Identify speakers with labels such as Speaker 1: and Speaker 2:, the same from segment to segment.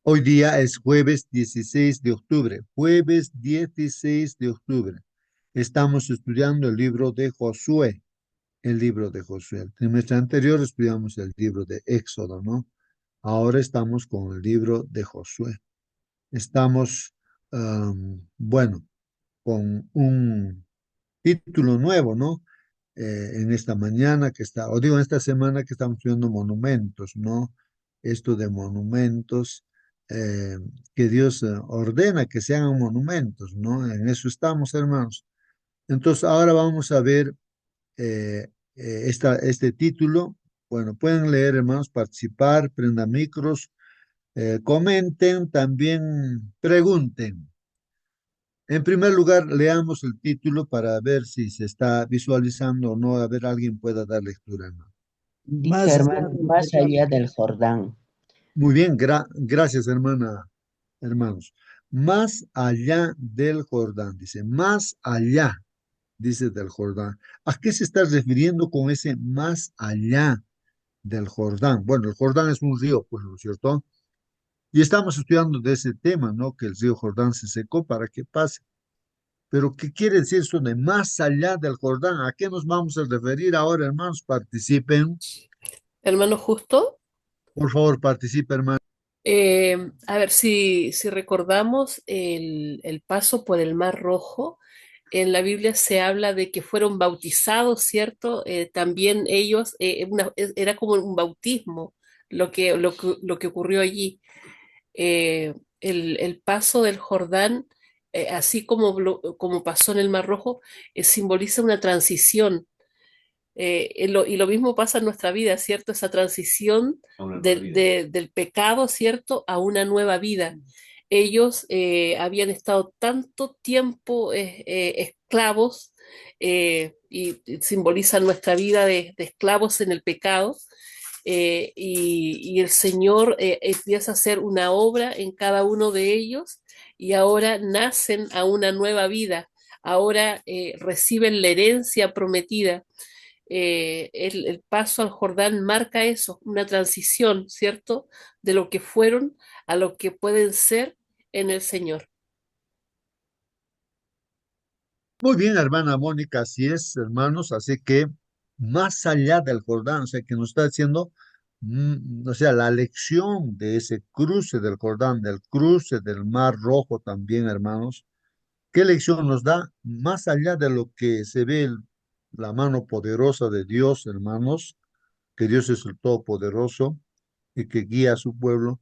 Speaker 1: Hoy día es jueves 16 de octubre, jueves 16 de octubre. Estamos estudiando el libro de Josué, el libro de Josué. El trimestre anterior estudiamos el libro de Éxodo, ¿no? Ahora estamos con el libro de Josué. Estamos, bueno, con un título nuevo, ¿no? En esta mañana que está, o digo, en esta semana que estamos viendo monumentos, ¿no? Esto de monumentos, eh, que Dios ordena que se hagan monumentos, ¿no? En eso estamos, hermanos. Entonces, ahora vamos a ver este título. Bueno, pueden leer, hermanos, participar, prendan micros, comenten, también pregunten. En primer lugar, leamos el título para ver si se está visualizando o no. A ver, alguien pueda dar lectura, hermano.
Speaker 2: Dice,
Speaker 1: Más allá
Speaker 2: hermano,
Speaker 1: del
Speaker 2: más
Speaker 1: Jordán.
Speaker 2: allá del Jordán.
Speaker 1: Muy bien, gracias, hermana, hermanos. Más allá del Jordán, dice, más allá, dice del Jordán. ¿A qué se está refiriendo con ese más allá del Jordán? Bueno, el Jordán es un río, pues, ¿no es cierto? Y estamos estudiando de ese tema, ¿no? Que el río Jordán se secó para que pase. Pero, ¿qué quiere decir eso de más allá del Jordán? ¿A qué nos vamos a referir ahora, hermanos? Participen.
Speaker 3: Hermano Justo,
Speaker 1: Por favor, participen, hermanos.
Speaker 3: a ver si recordamos el paso por el Mar Rojo. En la Biblia se habla de que fueron bautizados, ¿cierto? También ellos, era como un bautismo lo que ocurrió allí. El paso del Jordán, así como pasó en el Mar Rojo, simboliza una transición. Y lo mismo pasa en nuestra vida, ¿cierto? Esa transición del pecado, ¿cierto? A una nueva vida. Ellos habían estado tanto tiempo esclavos, y simbolizan nuestra vida de esclavos en el pecado. Y el Señor empieza a hacer una obra en cada uno de ellos y ahora nacen a una nueva vida. Ahora reciben la herencia prometida. El paso al Jordán marca eso, una transición, ¿cierto? De lo que fueron a lo que pueden ser en el Señor.
Speaker 1: Muy bien, hermana Mónica, así es, hermanos. Así que más allá del Jordán, o sea, que nos está diciendo, o sea, la lección de ese cruce del Jordán, del cruce del Mar Rojo también, hermanos. ¿Qué lección nos da? Más allá de lo que se ve la mano poderosa de Dios, hermanos, que Dios es el Todopoderoso y que guía a su pueblo.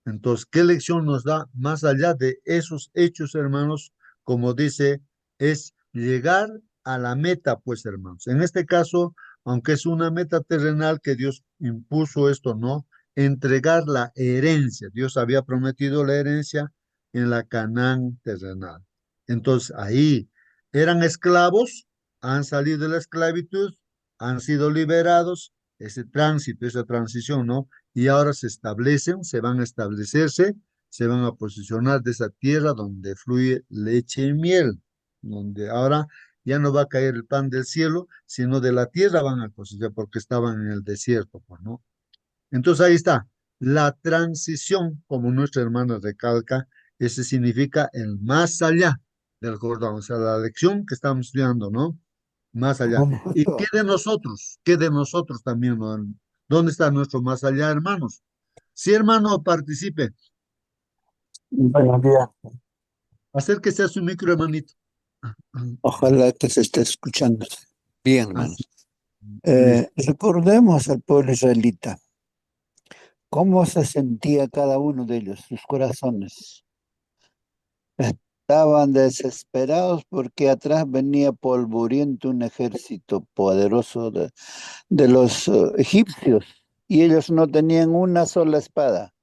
Speaker 1: Entonces, ¿qué lección nos da más allá de esos hechos, hermanos? Como dice, es llegar a la meta, pues, hermanos. En este caso, aunque es una meta terrenal que Dios impuso esto, ¿no? Entregar la herencia. Dios había prometido la herencia en la Canaán terrenal. Entonces, ahí eran esclavos, han salido de la esclavitud, han sido liberados, ese tránsito, esa transición, ¿no? Y ahora se establecen, se van a establecerse, se van a posicionar de esa tierra donde fluye leche y miel, donde ahora ya no va a caer el pan del cielo, sino de la tierra van a cosechar porque estaban en el desierto, pues, ¿no? Entonces ahí está, la transición, como nuestra hermana recalca, ese significa el más allá del Jordán, o sea, la lección que estamos estudiando, ¿no? Más allá.
Speaker 4: Bueno,
Speaker 1: ¿Y qué
Speaker 4: justo,
Speaker 1: de nosotros? ¿Qué de nosotros también, ¿no? ¿Dónde está nuestro más allá, hermanos? Sí, hermano, participe.
Speaker 4: buenos días.
Speaker 1: Acérquese a su micro, hermanito.
Speaker 4: Ojalá que se esté escuchando bien,
Speaker 1: Así,
Speaker 4: hermanos.
Speaker 1: listo.
Speaker 4: Recordemos al pueblo israelita, cómo se sentía cada uno de ellos, sus corazones. Estaban desesperados porque atrás venía polvoriento un ejército poderoso de los egipcios y ellos no tenían una sola espada,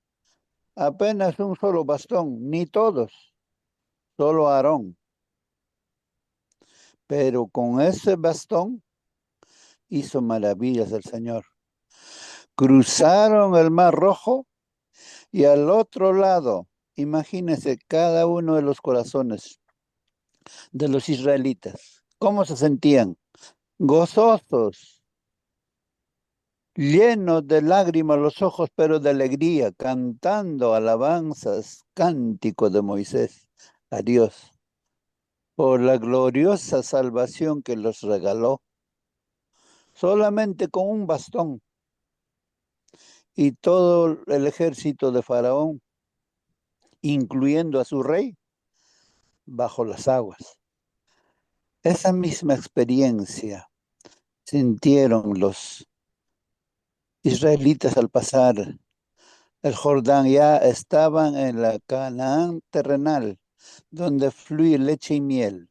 Speaker 4: apenas un solo bastón, ni todos, solo Aarón. Pero con ese bastón hizo maravillas el Señor. Cruzaron el Mar Rojo y al otro lado, imagínense cada uno de los corazones de los israelitas, cómo se sentían, gozosos, llenos de lágrimas los ojos, pero de alegría, cantando alabanzas, cántico de Moisés a Dios, por la gloriosa salvación que los regaló, solamente con un bastón y todo el ejército de Faraón, incluyendo a su rey, bajo las aguas. Esa misma experiencia sintieron los israelitas al pasar el Jordán. Ya estaban en la Canaán terrenal, donde fluye leche y miel.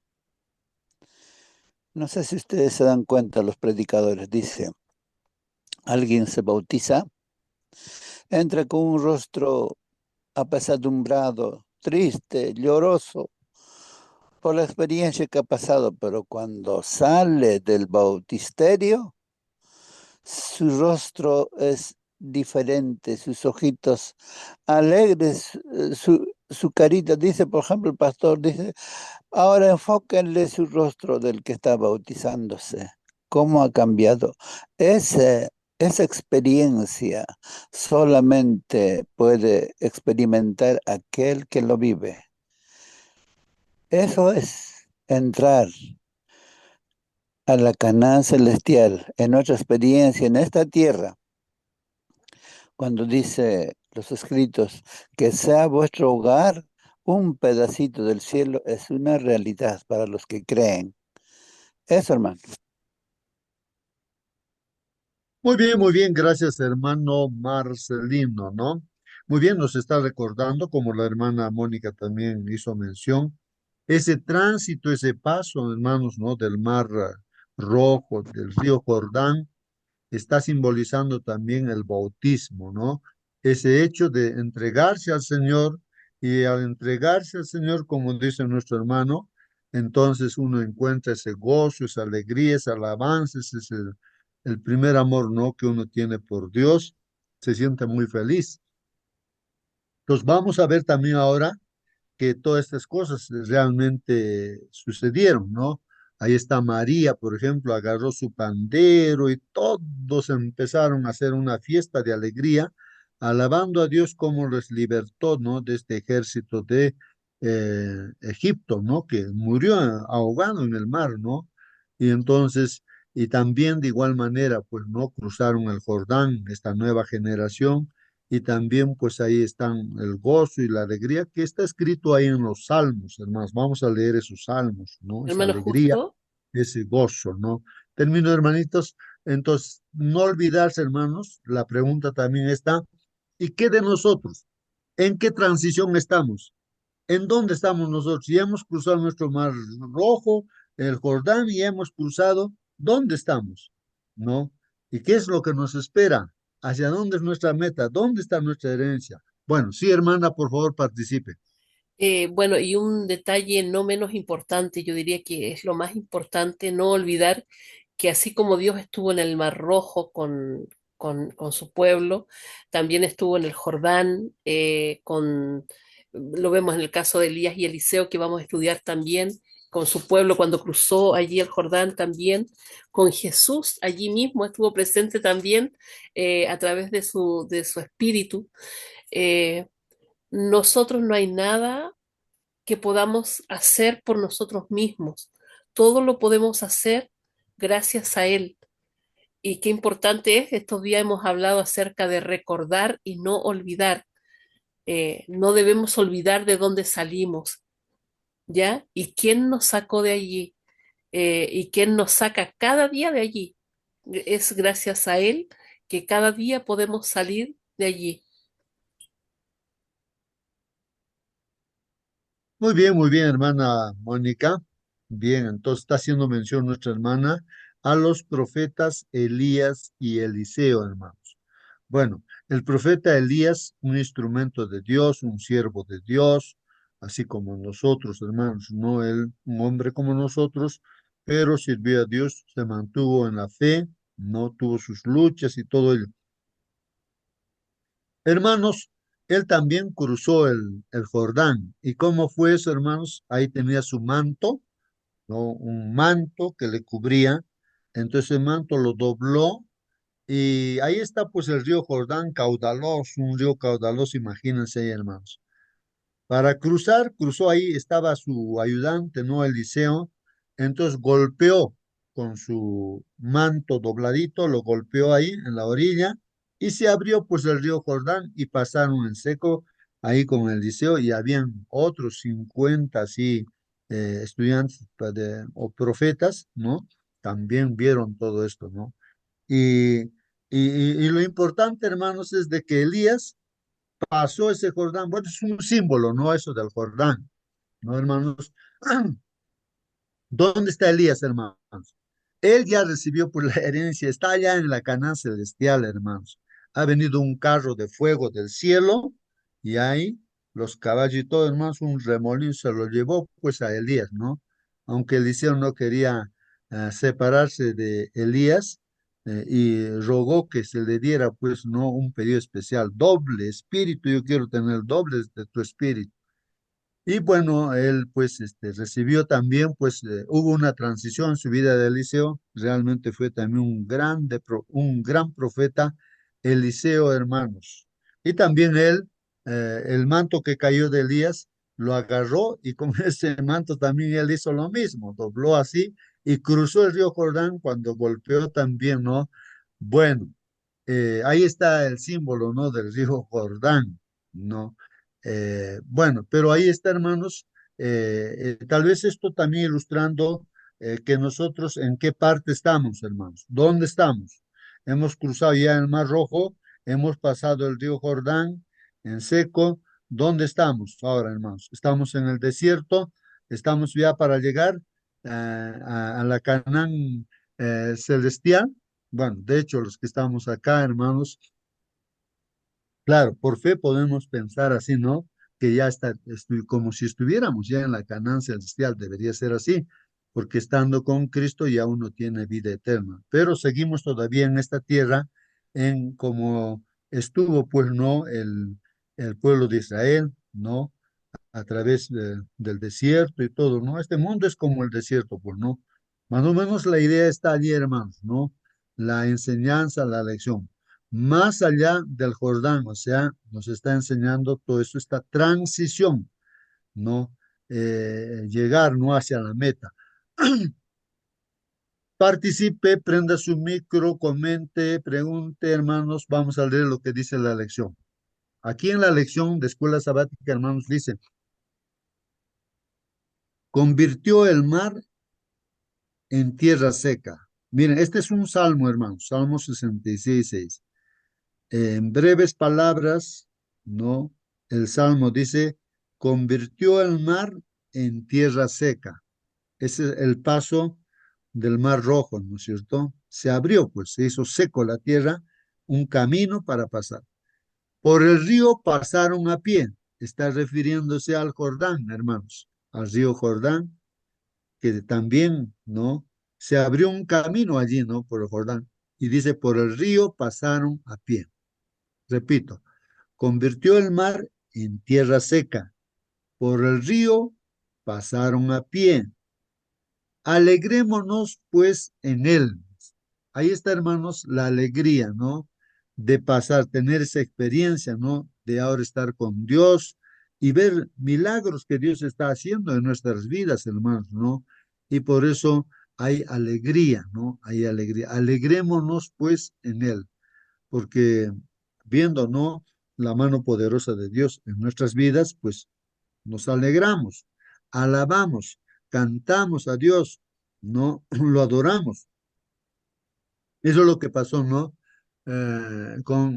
Speaker 4: No sé si ustedes se dan cuenta, los predicadores, dice, alguien se bautiza, entra con un rostro apesadumbrado, triste, lloroso, por la experiencia que ha pasado, pero cuando sale del bautisterio, su rostro es diferente, sus ojitos alegres, su carita, dice, por ejemplo, el pastor dice, ahora enfóquenle su rostro del que está bautizándose, cómo ha cambiado. Esa experiencia solamente puede experimentar aquel que lo vive. Eso es entrar a la Canaán celestial, en nuestra experiencia en esta tierra, cuando dice los escritos, que sea vuestro hogar un pedacito del cielo, es una realidad para los que creen. Eso, hermano.
Speaker 1: Muy bien, gracias, hermano Marcelino, ¿no? Muy bien, nos está recordando, como la hermana Mónica también hizo mención, ese tránsito, ese paso, hermanos, ¿no? Del mar Rojo, del río Jordán, está simbolizando también el bautismo, ¿no? Ese hecho de entregarse al Señor y al entregarse al Señor, como dice nuestro hermano, entonces uno encuentra ese gozo, esa alegría, esa alabanza, ese es el primer amor, ¿no? Que uno tiene por Dios, se siente muy feliz. Entonces vamos a ver también ahora que todas estas cosas realmente sucedieron, ¿no? Ahí está María, por ejemplo, agarró su pandero y todos empezaron a hacer una fiesta de alegría, alabando a Dios como les libertó, ¿no? De este ejército de Egipto, ¿no? Que murió ahogado en el mar, ¿no? Y entonces, y también de igual manera, pues, ¿no? Cruzaron el Jordán, esta nueva generación y también pues ahí están el gozo y la alegría que está escrito ahí en los salmos, hermanos. Vamos a leer esos salmos, ¿no? Esa
Speaker 3: Hermano,
Speaker 1: alegría,
Speaker 3: justo.
Speaker 1: ese gozo, ¿no? Termino, hermanitos. Entonces, no olvidarse, hermanos, la pregunta también está, ¿y qué de nosotros? ¿En qué transición estamos? ¿En dónde estamos nosotros? Si hemos cruzado nuestro mar rojo, el Jordán, y hemos cruzado, ¿dónde estamos? ¿No? ¿Y qué es lo que nos espera? ¿Hacia dónde es nuestra meta? ¿Dónde está nuestra herencia? Bueno, sí, hermana, por favor, participe.
Speaker 3: Bueno, y un detalle no menos importante, yo diría que es lo más importante, no olvidar que así como Dios estuvo en el Mar Rojo con su pueblo, también estuvo en el Jordán, lo vemos en el caso de Elías y Eliseo, que vamos a estudiar también, con su pueblo cuando cruzó allí el Jordán también, con Jesús allí mismo estuvo presente también a través de su espíritu. Eh, Nosotros no hay nada que podamos hacer por nosotros mismos. Todo lo podemos hacer gracias a Él. Y qué importante es, estos días hemos hablado acerca de recordar y no olvidar. No debemos olvidar de dónde salimos, ¿ya? Y quién nos sacó de allí, y quién nos saca cada día de allí. Es gracias a Él que cada día podemos salir de allí.
Speaker 1: Muy bien, hermana Mónica. Bien, entonces está haciendo mención nuestra hermana a los profetas Elías y Eliseo, hermanos. Bueno, el profeta Elías, un instrumento de Dios, un siervo de Dios, así como nosotros, hermanos, no él, un hombre como nosotros, pero sirvió a Dios, se mantuvo en la fe, no tuvo sus luchas y todo ello. Hermanos, él también cruzó el Jordán. ¿Y cómo fue eso, hermanos? Ahí tenía su manto, ¿no? Un manto que le cubría. Entonces el manto lo dobló Y ahí está pues el río Jordán caudaloso, un río caudaloso, imagínense ahí, hermanos. Para cruzar, cruzó ahí, estaba su ayudante, ¿no? Eliseo. Entonces golpeó con su manto dobladito, lo golpeó ahí en la orilla y se abrió pues el río Jordán y pasaron en seco ahí con Eliseo y habían otros 50 así estudiantes o profetas, ¿no? También vieron todo esto, ¿no? Y, y lo importante, hermanos, es de que Elías pasó ese Jordán. Bueno, es un símbolo, ¿no? Eso del Jordán, ¿no, hermanos? ¿Dónde está Elías, hermanos? Él ya recibió por la herencia, está allá en la Canaán celestial, hermanos. Ha venido un carro de fuego del cielo y ahí los caballos y todo, hermanos, un remolino se lo llevó pues a Elías, ¿no? Aunque Eliseo no quería separarse de Elías y rogó que se le diera pues no un pedido especial, doble espíritu, yo quiero tener doble de tu espíritu. Y bueno, él pues recibió también, pues hubo una transición en su vida de Eliseo, realmente fue también un gran profeta, Eliseo, hermanos. Y también él, el manto que cayó de Elías, lo agarró y con ese manto también él hizo lo mismo, dobló así y cruzó el río Jordán cuando golpeó también, ¿no? Bueno, ahí está el símbolo, ¿no? Del río Jordán, ¿no? Bueno, pero ahí está, hermanos, tal vez esto también ilustrando que nosotros en qué parte estamos, hermanos, dónde estamos. Hemos cruzado ya el Mar Rojo, hemos pasado el río Jordán en seco. ¿Dónde estamos ahora, hermanos? Estamos en el desierto, estamos ya para llegar a la Canaán celestial. Bueno, de hecho, los que estamos acá, hermanos, claro, por fe podemos pensar así, ¿no? Que ya está, como si estuviéramos ya en la Canaán celestial, debería ser así, porque estando con Cristo ya uno tiene vida eterna. Pero seguimos todavía en esta tierra, en como estuvo, pues, ¿no? El pueblo de Israel, ¿no? A través del desierto y todo, ¿no? Este mundo es como el desierto, pues, ¿no? Más o menos la idea está allí, hermanos, ¿no? La enseñanza, la lección. Más allá del Jordán, o sea, nos está enseñando todo eso, esta transición, ¿no? Llegar, ¿no? Hacia la meta. Participe, prenda su micro, comente, pregunte, hermanos, vamos a leer lo que dice la lección. Aquí en la lección de escuela sabática, hermanos, dice, convirtió el mar en tierra seca. Miren, este es un salmo, hermanos, Salmo 66:6. En breves palabras, ¿no? El salmo dice, convirtió el mar en tierra seca. Ese es el paso del mar rojo, ¿no es cierto? Se abrió, pues, se hizo seco la tierra, un camino para pasar. Por el río pasaron a pie. Está refiriéndose al Jordán, hermanos, al río Jordán que también, ¿no? Se abrió un camino allí, ¿no? Por el Jordán. Y dice, por el río pasaron a pie. Repito, convirtió el mar en tierra seca. Por el río pasaron a pie. Alegrémonos pues en él. Ahí está, hermanos, la alegría, ¿no? De pasar, tener esa experiencia, ¿no? De ahora estar con Dios y ver milagros que Dios está haciendo en nuestras vidas, hermanos, ¿no? Y por eso hay alegría, ¿no? Hay alegría. Alegrémonos pues en Él, porque viendo, ¿no? La mano poderosa de Dios en nuestras vidas, pues nos alegramos, alabamos, cantamos a Dios, ¿no? Lo adoramos. Eso es lo que pasó, ¿no?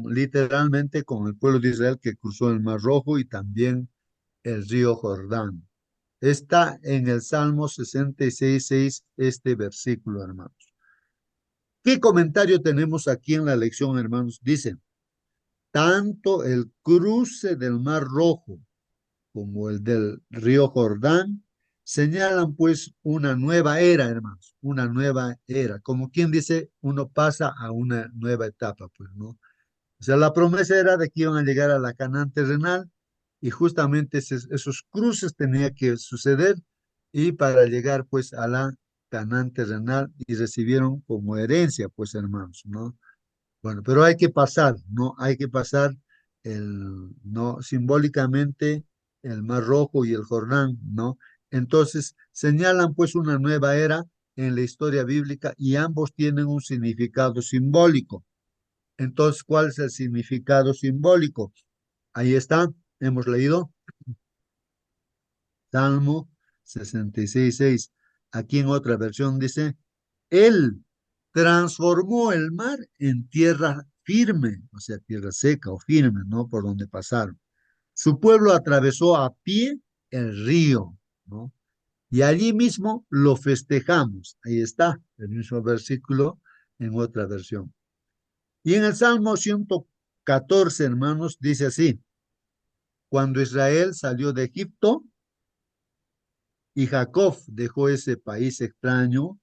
Speaker 1: Literalmente con el pueblo de Israel que cruzó el Mar Rojo y también el río Jordán. Está en el Salmo 66:6 este versículo, hermanos. ¿Qué comentario tenemos aquí en la lección, hermanos? Dice, tanto el cruce del Mar Rojo como el del río Jordán, señalan pues una nueva era, hermanos, una nueva era. Como quien dice, uno pasa a una nueva etapa, pues, ¿no? O sea, la promesa era de que iban a llegar a la Canaán terrenal y justamente esos cruces tenían que suceder y para llegar pues a la Canaán terrenal y recibieron como herencia, pues, hermanos, ¿no? Bueno, pero hay que pasar, ¿no? Hay que pasar ¿no? Simbólicamente el Mar Rojo y el Jordán, ¿no? Entonces, señalan pues una nueva era en la historia bíblica y ambos tienen un significado simbólico. Entonces, ¿cuál es el significado simbólico? Ahí está, hemos leído Salmo 66:6. Aquí en otra versión dice, Él transformó el mar en tierra firme, o sea, tierra seca o firme, ¿no? Por donde pasaron. Su pueblo atravesó a pie el río, ¿no? Y allí mismo lo festejamos. Ahí está, el mismo versículo en otra versión. Y en el Salmo 114, hermanos, dice así, cuando Israel salió de Egipto y Jacob dejó ese país extraño,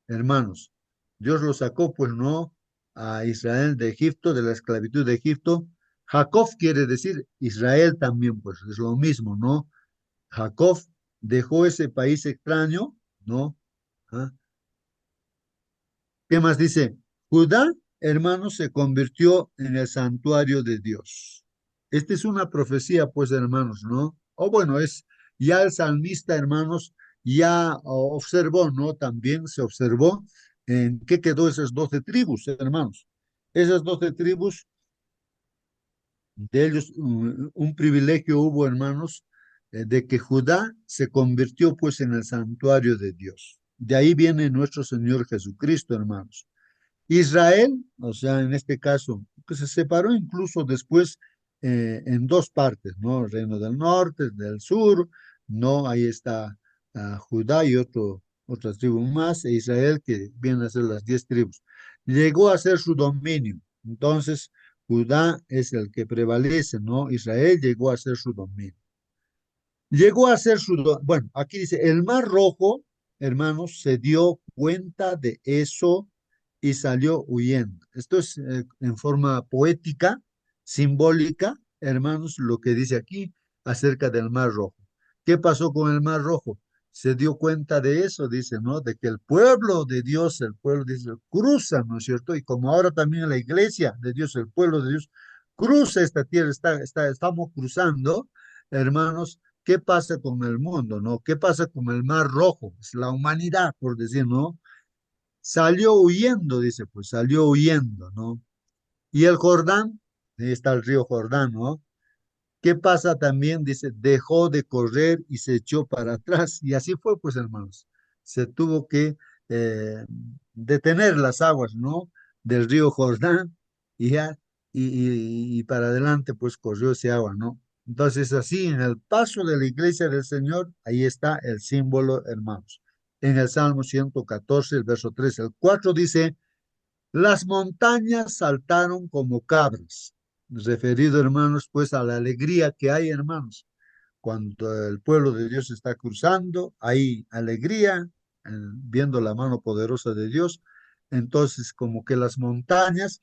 Speaker 1: hermanos, Dios lo sacó, pues no, a Israel de Egipto, de la esclavitud de Egipto. Jacob quiere decir Israel también, pues es lo mismo, ¿no? Jacob dejó ese país extraño, ¿no? ¿Ah? ¿Qué más dice? Judá, hermanos, se convirtió en el santuario de Dios. Esta es una profecía, pues, hermanos, ¿no? O bueno, es ya el salmista, hermanos, ya observó, ¿no? También se observó en qué quedó esas 12 tribus, hermanos. Esas 12 tribus, de ellos un privilegio hubo, hermanos, de que Judá se convirtió, pues, en el santuario de Dios. De ahí viene nuestro Señor Jesucristo, hermanos. Israel, o sea, en este caso, que se separó incluso después en dos partes, ¿no? El reino del norte, del sur, ¿no? Ahí está Judá y otra tribu más, e Israel, que vienen a ser las 10 tribus. Llegó a ser su dominio. Entonces, Judá es el que prevalece, ¿no? Israel llegó a ser su dominio. Llegó a ser bueno, aquí dice, el Mar Rojo, hermanos, se dio cuenta de eso y salió huyendo. Esto es en forma poética, simbólica, hermanos, lo que dice aquí acerca del Mar Rojo. ¿Qué pasó con el Mar Rojo? Se dio cuenta de eso, dice, ¿no? De que el pueblo de Dios, el pueblo de Dios, cruza, ¿no es cierto? Y como ahora también la iglesia de Dios, el pueblo de Dios, cruza esta tierra, estamos cruzando, hermanos. ¿Qué pasa con el mundo, no? ¿Qué pasa con el Mar Rojo? Es la humanidad, por decir, ¿no? Salió huyendo, dice, pues salió huyendo, ¿no? Y el Jordán, ahí está el río Jordán, ¿no? ¿Qué pasa también? Dice, dejó de correr y se echó para atrás. Y así fue, pues, hermanos. Se tuvo que eh, detener las aguas, ¿no? Del río Jordán y ya, y para adelante, pues, corrió ese agua, ¿no? Entonces, así, en el paso de la iglesia del Señor, ahí está el símbolo, hermanos. En el Salmo 114, el verso 3, el 4 dice, las montañas saltaron como cabras, referido, hermanos, pues a la alegría que hay, hermanos. Cuando el pueblo de Dios está cruzando, hay alegría, viendo la mano poderosa de Dios. Entonces, como que las montañas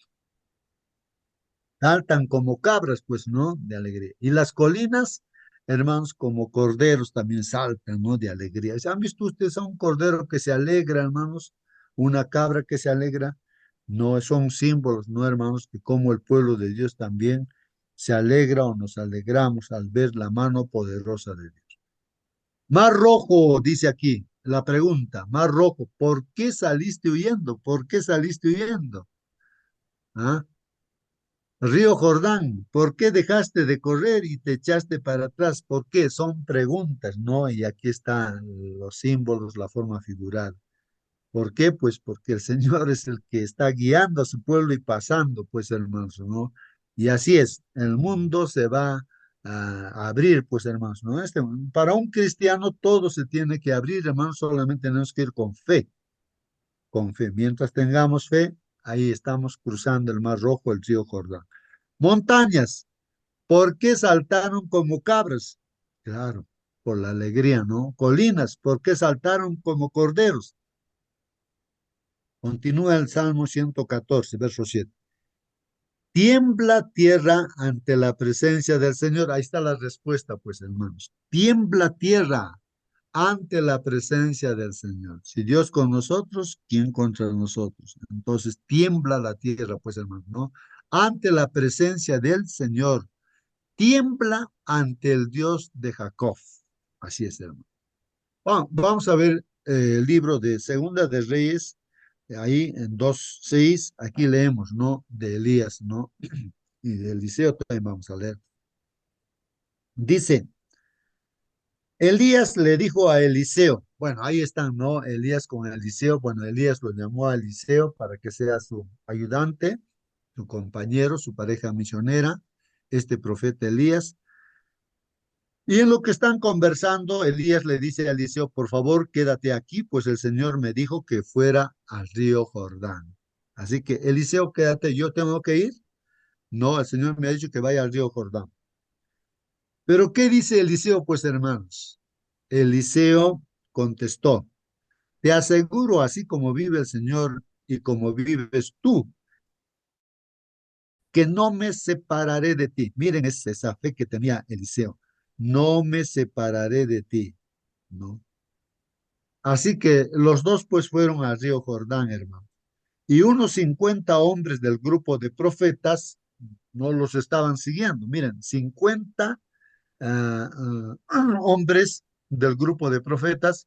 Speaker 1: saltan como cabras, pues, ¿no? De alegría. Y las colinas, hermanos, como corderos también saltan, ¿no? De alegría. ¿Han visto ustedes a un cordero que se alegra, hermanos? Una cabra que se alegra. No son símbolos, ¿no, hermanos? Que como el pueblo de Dios también se alegra o nos alegramos al ver la mano poderosa de Dios. Mar Rojo, dice aquí, la pregunta, Mar Rojo, ¿por qué saliste huyendo? ¿Por qué saliste huyendo? ¿Ah? Río Jordán, ¿por qué dejaste de correr y te echaste para atrás? ¿Por qué? Son preguntas, ¿no? Y aquí están los símbolos, la forma figurada. ¿Por qué? Pues porque el Señor es el que está guiando a su pueblo y pasando, pues hermanos, ¿no? Y así es, el mundo se va a abrir, pues hermanos, ¿no? Para un cristiano todo se tiene que abrir, hermanos, solamente tenemos que ir con fe, con fe. Mientras tengamos fe, ahí estamos cruzando el Mar Rojo, el río Jordán. Montañas, ¿por qué saltaron como cabras? Claro, por la alegría, ¿no? Colinas, ¿por qué saltaron como corderos? Continúa el Salmo 114, verso 7. Tiembla tierra ante la presencia del Señor. Ahí está la respuesta, pues, hermanos. Tiembla tierra ante la presencia del Señor. Si Dios con nosotros, ¿quién contra nosotros? Entonces tiembla la tierra, pues hermano, ¿no? Ante la presencia del Señor, tiembla ante el Dios de Jacob. Así es, hermano. Vamos a ver el libro de Segunda de Reyes, ahí en 2:6, aquí leemos, ¿no? De Elías, ¿no? Y de Eliseo también vamos a leer. Dice, Elías le dijo a Eliseo, bueno, ahí están, ¿no? Elías con Eliseo, bueno, Elías lo llamó a Eliseo para que sea su ayudante, su compañero, su pareja misionera, este profeta Elías. Y en lo que están conversando, Elías le dice a Eliseo, por favor, quédate aquí, pues el Señor me dijo que fuera al río Jordán. Así que, Eliseo, quédate, yo tengo que ir. No, el Señor me ha dicho que vaya al río Jordán. Pero, ¿qué dice Eliseo, pues, hermanos? Eliseo contestó, te aseguro, así como vive el Señor y como vives tú, que no me separaré de ti. Miren esa fe que tenía Eliseo. No me separaré de ti, ¿no? Así que los dos pues fueron al río Jordán, hermano. Y unos 50 hombres del grupo de profetas no los estaban siguiendo. Miren, 50 hombres del grupo de profetas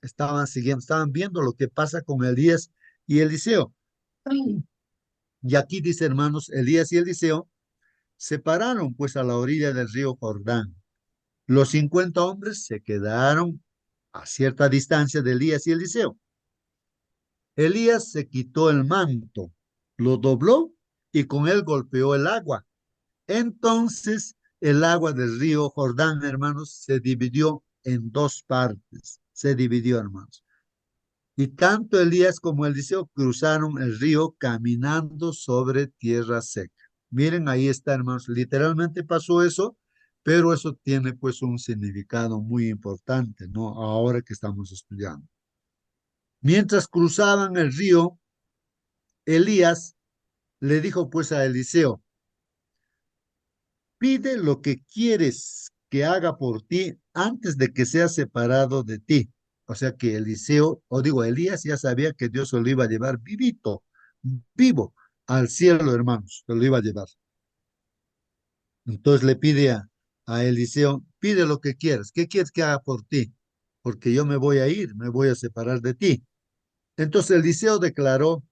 Speaker 1: estaban siguiendo, estaban viendo lo que pasa con Elías y Eliseo. Y aquí dice, hermanos, Elías y Eliseo se pararon pues a la orilla del río Jordán. Los 50 hombres se quedaron a cierta distancia de Elías y Eliseo. Elías se quitó el manto, lo dobló y con él golpeó el agua. Entonces el agua del río Jordán, hermanos, se dividió en dos partes. Se dividió, hermanos. Y tanto Elías como Eliseo cruzaron el río caminando sobre tierra seca. Miren, ahí está, hermanos. Literalmente pasó eso, pero eso tiene pues un significado muy importante, ¿no? Ahora que estamos estudiando. Mientras cruzaban el río, Elías le dijo pues a Eliseo, pide lo que quieres que haga por ti antes de que sea separado de ti. O sea que Eliseo, o digo, Elías ya sabía que Dios se lo iba a llevar vivito, vivo, al cielo, hermanos, se lo iba a llevar. Entonces le pide a Eliseo, pide lo que quieras, ¿qué quieres que haga por ti? Porque yo me voy a ir, me voy a separar de ti. Entonces Eliseo declaró,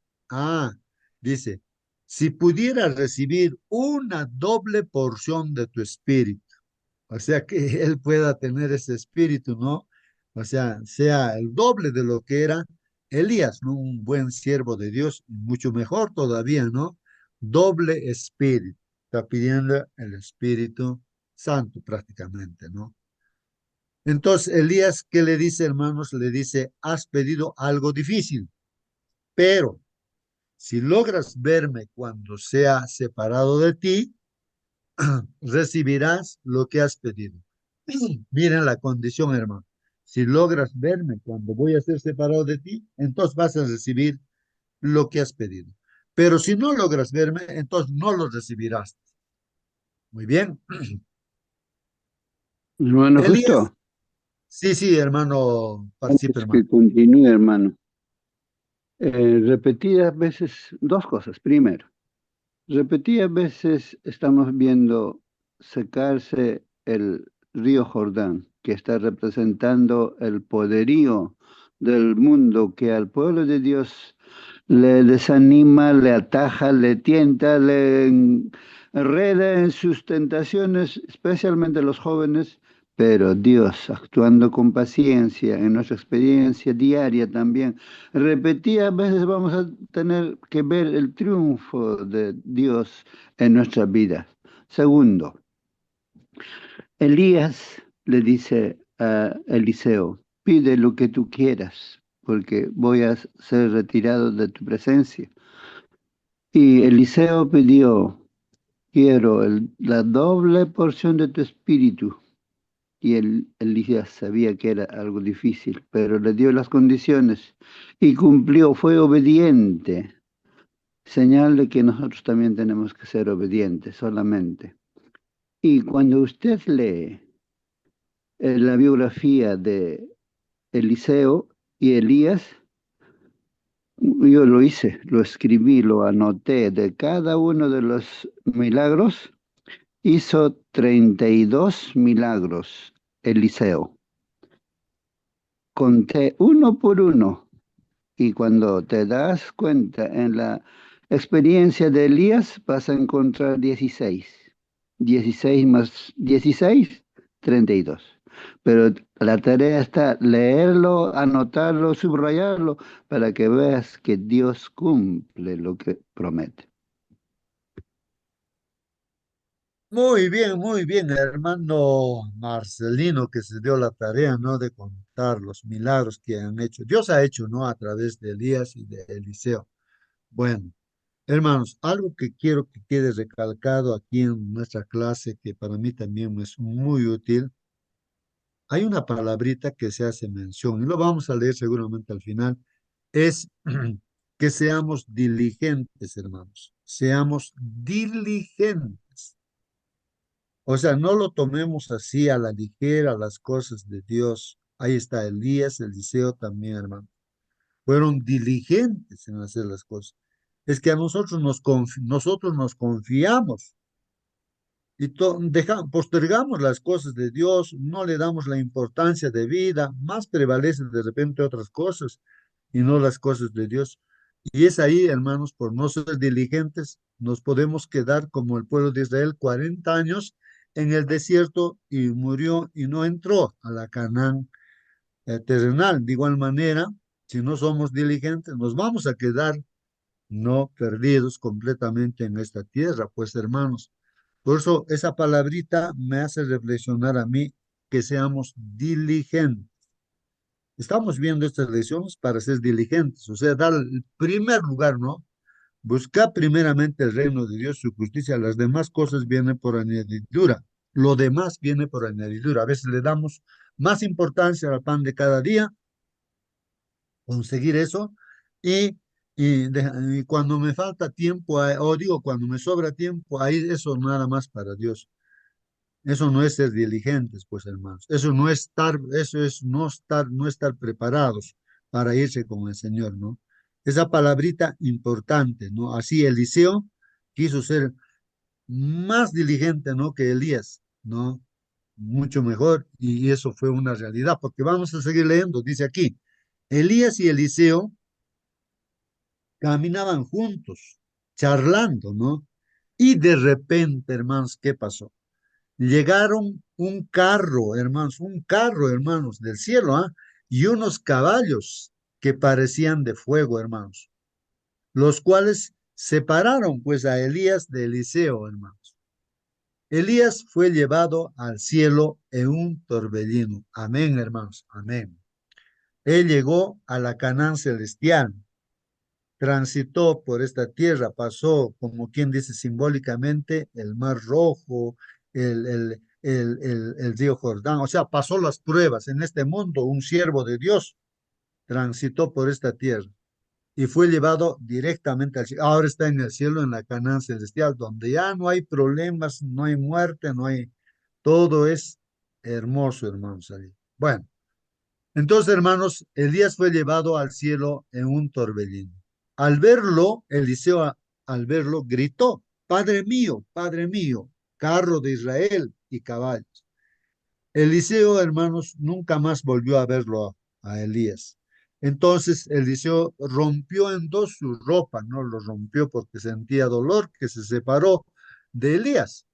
Speaker 1: dice, si pudiera recibir una doble porción de tu espíritu, o sea, que él pueda tener ese espíritu, ¿no? O sea el doble de lo que era Elías, ¿no? Un buen siervo de Dios, mucho mejor todavía, ¿no? Doble espíritu. Está pidiendo el Espíritu Santo prácticamente, ¿no? Entonces, Elías, ¿qué le dice, hermanos? Le dice, has pedido algo difícil, pero si logras verme cuando sea separado de ti, recibirás lo que has pedido. Miren la condición, hermano. Si logras verme cuando voy a ser separado de ti, entonces vas a recibir lo que has pedido. Pero si no logras verme, entonces no lo recibirás. Muy bien.
Speaker 4: Hermano,
Speaker 1: Elías,
Speaker 4: justo
Speaker 1: sí, sí, hermano, participe,
Speaker 4: antes que
Speaker 1: hermano.
Speaker 4: continúe, hermano, repetidas veces, dos cosas. Primero, repetidas veces estamos viendo secarse el río Jordán, que está representando el poderío del mundo que al pueblo de Dios le desanima, le ataja, le tienta, enreda en sus tentaciones, especialmente los jóvenes, pero Dios, actuando con paciencia en nuestra experiencia diaria también, repetidas veces vamos a tener que ver el triunfo de Dios en nuestras vidas. Segundo, Elías le dice a Eliseo, pide lo que tú quieras, porque voy a ser retirado de tu presencia. Y Eliseo pidió, quiero la doble porción de tu espíritu. Y Elías sabía que era algo difícil, pero le dio las condiciones y cumplió, fue obediente. Señal de que nosotros también tenemos que ser obedientes solamente. Y cuando usted lee la biografía de Eliseo y Elías, yo lo hice, lo escribí, lo anoté. De cada uno de los milagros, hizo 32 milagros Eliseo. Conté uno por uno. Y cuando te das cuenta en la experiencia de Elías, vas a encontrar 16. 16 más 16, 32. Pero la tarea está leerlo, anotarlo, subrayarlo, para que veas que Dios cumple lo que promete.
Speaker 1: Muy bien, hermano Marcelino, que se dio la tarea, ¿no? De contar los milagros que han hecho. Dios ha hecho, ¿no? A través de Elías y de Eliseo. Bueno, hermanos, algo que quiero que quede recalcado aquí en nuestra clase, que para mí también es muy útil, hay una palabrita que se hace mención, y lo vamos a leer seguramente al final, es que seamos diligentes, hermanos. Seamos diligentes. O sea, no lo tomemos así a la ligera las cosas de Dios. Ahí está Elías, Eliseo también, hermano. Fueron diligentes en hacer las cosas. Es que a nosotros nosotros nos confiamos y postergamos las cosas de Dios, no le damos la importancia de vida, más prevalecen de repente otras cosas y no las cosas de Dios. Y es ahí, hermanos, por no ser diligentes, nos podemos quedar como el pueblo de Israel 40 años en el desierto y murió y no entró a la Canaán terrenal. De igual manera, si no somos diligentes, nos vamos a quedar no perdidos completamente en esta tierra, pues hermanos. Por eso esa palabrita me hace reflexionar a mí que seamos diligentes. Estamos viendo estas lecciones para ser diligentes, o sea, dar el primer lugar, ¿no? Buscar primeramente el reino de Dios, su justicia, las demás cosas vienen por añadidura. Lo demás viene por añadidura. A veces le damos más importancia al pan de cada día, conseguir eso, y, y cuando me falta tiempo, o digo, cuando me sobra tiempo, ahí eso nada más para Dios. Eso no es ser diligentes, pues hermanos. Eso es no estar preparados para irse con el Señor, ¿no? Esa palabrita importante, ¿no? Así Eliseo quiso ser más diligente, ¿no? Que Elías, ¿no? Mucho mejor, y eso fue una realidad, porque vamos a seguir leyendo, dice aquí, Elías y Eliseo caminaban juntos, charlando, ¿no? Y de repente, hermanos, ¿qué pasó? Llegaron un carro, hermanos, del cielo, ¿ah? Y unos caballos que parecían de fuego, hermanos, los cuales separaron pues a Elías de Eliseo, hermanos. Elías fue llevado al cielo en un torbellino. Amén, hermanos, amén. Él llegó a la Canaán celestial, transitó por esta tierra, pasó, como quien dice simbólicamente, el Mar Rojo, el río Jordán, o sea, pasó las pruebas en este mundo, un siervo de Dios transitó por esta tierra y fue llevado directamente al cielo. Ahora está en el cielo, en la Canaán celestial, donde ya no hay problemas, no hay muerte, no hay, todo es hermoso, hermanos. Ahí. Bueno, entonces, hermanos, Elías fue llevado al cielo en un torbellino. Al verlo, Eliseo, al verlo, gritó, Padre mío, carro de Israel y caballos. Eliseo, hermanos, nunca más volvió a verlo a Elías. Entonces, Eliseo rompió en dos su ropa, no lo rompió porque sentía dolor, que se separó de Elías.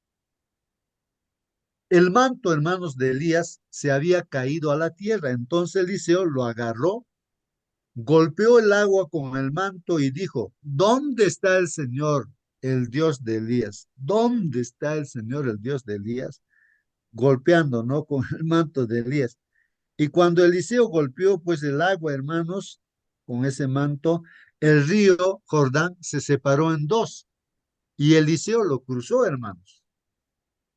Speaker 1: El manto, hermanos, de Elías se había caído a la tierra. Entonces Eliseo lo agarró, golpeó el agua con el manto y dijo, ¿dónde está el Señor, el Dios de Elías? ¿Dónde está el Señor, el Dios de Elías? Golpeando, ¿no? Con el manto de Elías. Y cuando Eliseo golpeó, pues el agua, hermanos, con ese manto, el río Jordán se separó en dos. Y Eliseo lo cruzó, hermanos,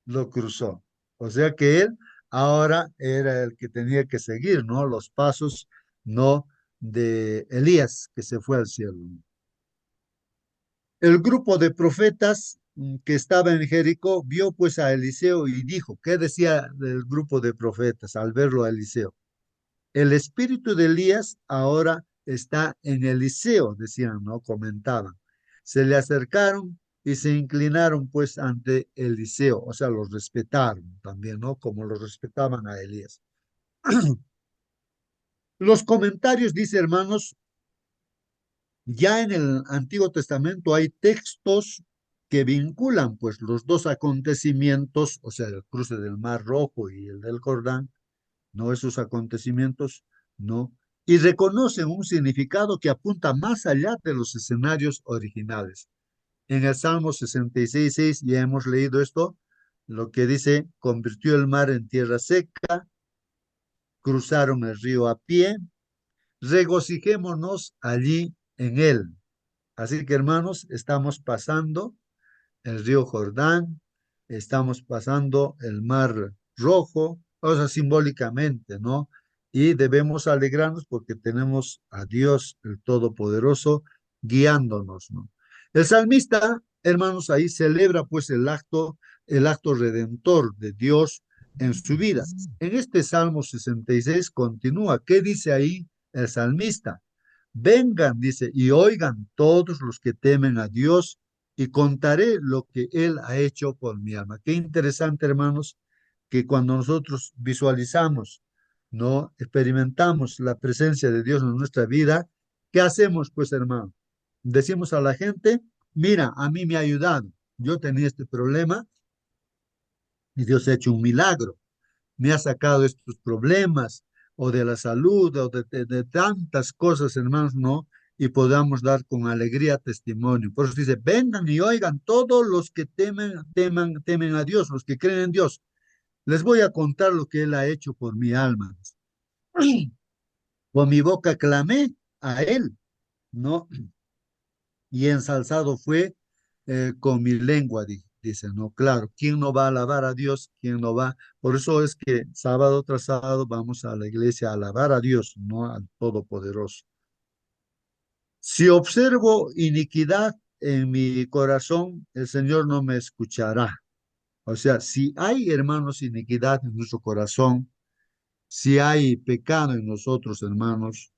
Speaker 1: lo cruzó. O sea que él ahora era el que tenía que seguir, ¿no? Los pasos, no de Elías, que se fue al cielo. El grupo de profetas que estaba en Jericó vio pues a Eliseo y dijo, ¿qué decía del grupo de profetas al verlo a Eliseo? El espíritu de Elías ahora está en Eliseo, decían, ¿no? Comentaban. Se le acercaron y se inclinaron pues ante Eliseo, o sea, los respetaron también, ¿no? Como los respetaban a Elías. Los comentarios, dice hermanos, ya en el Antiguo Testamento hay textos que vinculan pues los dos acontecimientos, o sea, el cruce del Mar Rojo y el del Jordán, no esos acontecimientos, no, y reconocen un significado que apunta más allá de los escenarios originales. En el Salmo 66:6 ya hemos leído esto, lo que dice, convirtió el mar en tierra seca, cruzaron el río a pie, regocijémonos allí en él. Así que hermanos, estamos pasando el río Jordán, estamos pasando el mar Rojo, o sea, simbólicamente, ¿no? Y debemos alegrarnos porque tenemos a Dios el Todopoderoso guiándonos, ¿no? El salmista, hermanos, ahí celebra pues el acto redentor de Dios en su vida. En este Salmo 66 continúa, ¿qué dice ahí el salmista? Vengan, dice, y oigan todos los que temen a Dios y contaré lo que Él ha hecho por mi alma. Qué interesante, hermanos, que cuando nosotros visualizamos, ¿no? Experimentamos la presencia de Dios en nuestra vida, ¿qué hacemos, pues, hermano? Decimos a la gente, mira, a mí me ha ayudado. Yo tenía este problema y Dios ha hecho un milagro, me ha sacado estos problemas o de la salud o de tantas cosas, hermanos, ¿no? Y podamos dar con alegría testimonio. Por eso dice, vengan y oigan todos los que temen a Dios, los que creen en Dios. Les voy a contar lo que Él ha hecho por mi alma. Con mi boca clamé a Él, ¿no? Y ensalzado fue con mi lengua, dice, ¿no? Claro, ¿quién no va a alabar a Dios? ¿Quién no va? Por eso es que sábado tras sábado vamos a la iglesia a alabar a Dios, no al Todopoderoso. Si observo iniquidad en mi corazón, el Señor no me escuchará. O sea, si hay, hermanos, iniquidad en nuestro corazón, si hay pecado en nosotros, hermanos,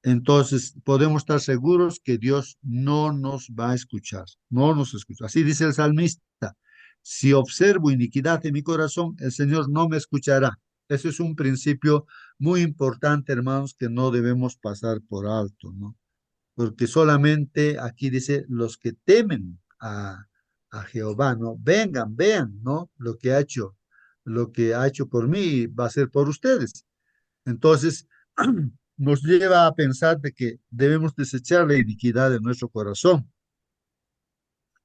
Speaker 1: entonces podemos estar seguros que Dios no nos va a escuchar, no nos escucha. Así dice el salmista, si observo iniquidad en mi corazón, el Señor no me escuchará. Ese es un principio muy importante, hermanos, que no debemos pasar por alto, ¿no? Porque solamente aquí dice los que temen a Jehová, ¿no? Vengan, vean, ¿no? Lo que ha hecho por mí va a ser por ustedes. Entonces, nos lleva a pensar de que debemos desechar la iniquidad de nuestro corazón.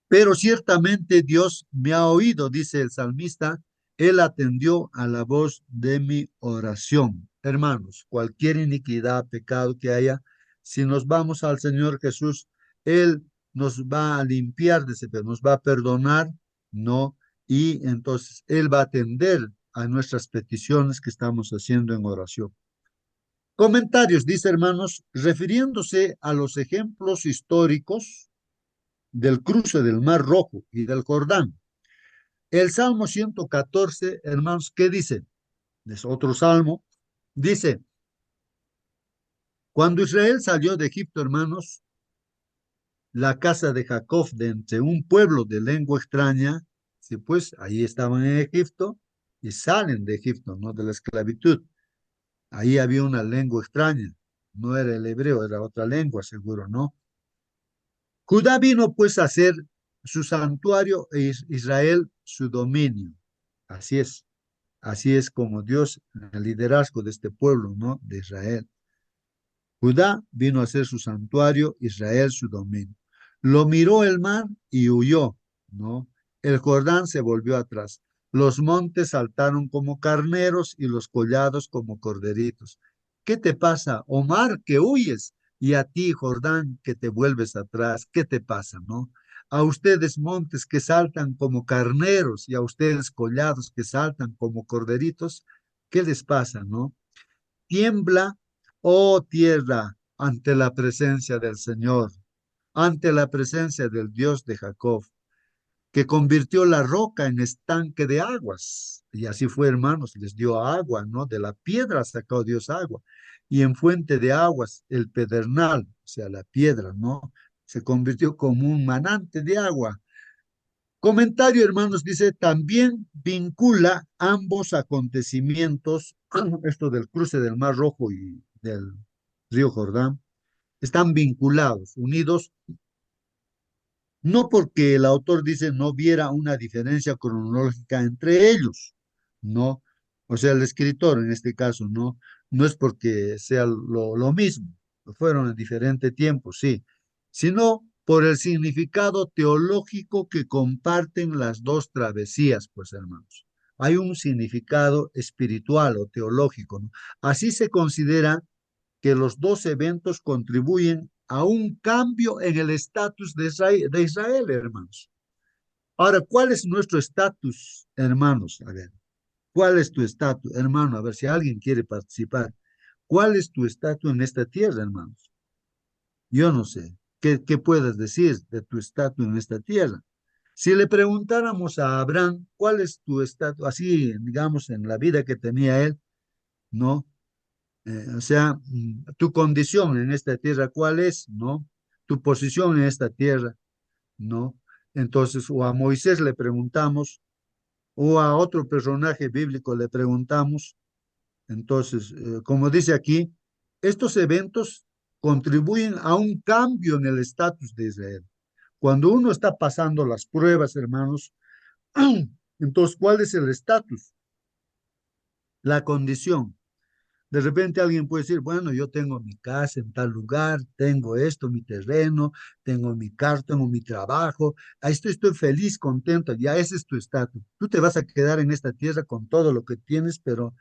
Speaker 1: Pero ciertamente Dios me ha oído, dice el salmista, Él atendió a la voz de mi oración. Hermanos, cualquier iniquidad, pecado que haya, si nos vamos al Señor Jesús, Él nos va a limpiar de ese pecado, nos va a perdonar, ¿no? Y entonces Él va a atender a nuestras peticiones que estamos haciendo en oración. Comentarios, dice hermanos, refiriéndose a los ejemplos históricos del cruce del Mar Rojo y del Jordán. El Salmo 114, hermanos, ¿qué dice? Es otro salmo. Dice, cuando Israel salió de Egipto, hermanos, la casa de Jacob de entre un pueblo de lengua extraña, sí, pues ahí estaban en Egipto y salen de Egipto, ¿no? De la esclavitud. Ahí había una lengua extraña. No era el hebreo, era otra lengua, seguro, ¿no? Judá vino pues a ser su santuario e Israel su dominio. Así así es como Dios, el liderazgo de este pueblo, ¿no? De Israel. Judá vino a ser su santuario, Israel su dominio. Lo miró el mar y huyó, ¿no? El Jordán se volvió atrás. Los montes saltaron como carneros y los collados como corderitos. ¿Qué te pasa, Omar, que huyes? Y a ti, Jordán, que te vuelves atrás. ¿Qué te pasa, no? A ustedes, montes que saltan como carneros y a ustedes, collados que saltan como corderitos, ¿qué les pasa, no? Tiembla, oh tierra, ante la presencia del Señor, ante la presencia del Dios de Jacob, que convirtió la roca en estanque de aguas. Y así fue, hermanos, les dio agua, ¿no? De la piedra sacó Dios agua. y en fuente de aguas, el pedernal, o sea, la piedra, ¿no? Se convirtió como un manante de agua. Comentario, hermanos, dice, también vincula ambos acontecimientos, esto del cruce del Mar Rojo y del río Jordán, están vinculados, unidos, no porque el autor dice no viera una diferencia cronológica entre ellos, no, o sea, el escritor en este caso, no, no es porque sea lo mismo, fueron en diferente tiempo, sí, sino por el significado teológico que comparten las dos travesías, pues hermanos. Hay un significado espiritual o teológico, ¿no? Así se considera que los dos eventos contribuyen a un cambio en el estatus de Israel, hermanos. Ahora, ¿cuál es nuestro estatus, hermanos? A ver, ¿cuál es tu estatus, hermano? A ver si alguien quiere participar. ¿Cuál es tu estatus en esta tierra, hermanos? Yo no sé. ¿Qué puedes decir de tu estatus en esta tierra? Si le preguntáramos a Abraham, ¿cuál es tu estatus? Así, digamos, en la vida que tenía él, ¿no? O sea, tu condición en esta tierra, ¿cuál es? ¿No? Tu posición en esta tierra, ¿no? Entonces, o a Moisés le preguntamos, o a otro personaje bíblico le preguntamos. Entonces, como dice aquí, estos eventos contribuyen a un cambio en el estatus de Israel. Cuando uno está pasando las pruebas, hermanos, entonces, ¿cuál es el estatus? La condición. De repente alguien puede decir, bueno, yo tengo mi casa en tal lugar, tengo esto, mi terreno, tengo mi carro, tengo mi trabajo, ahí estoy feliz, contento, ya ese es tu estatus. Tú te vas a quedar en esta tierra con todo lo que tienes, pero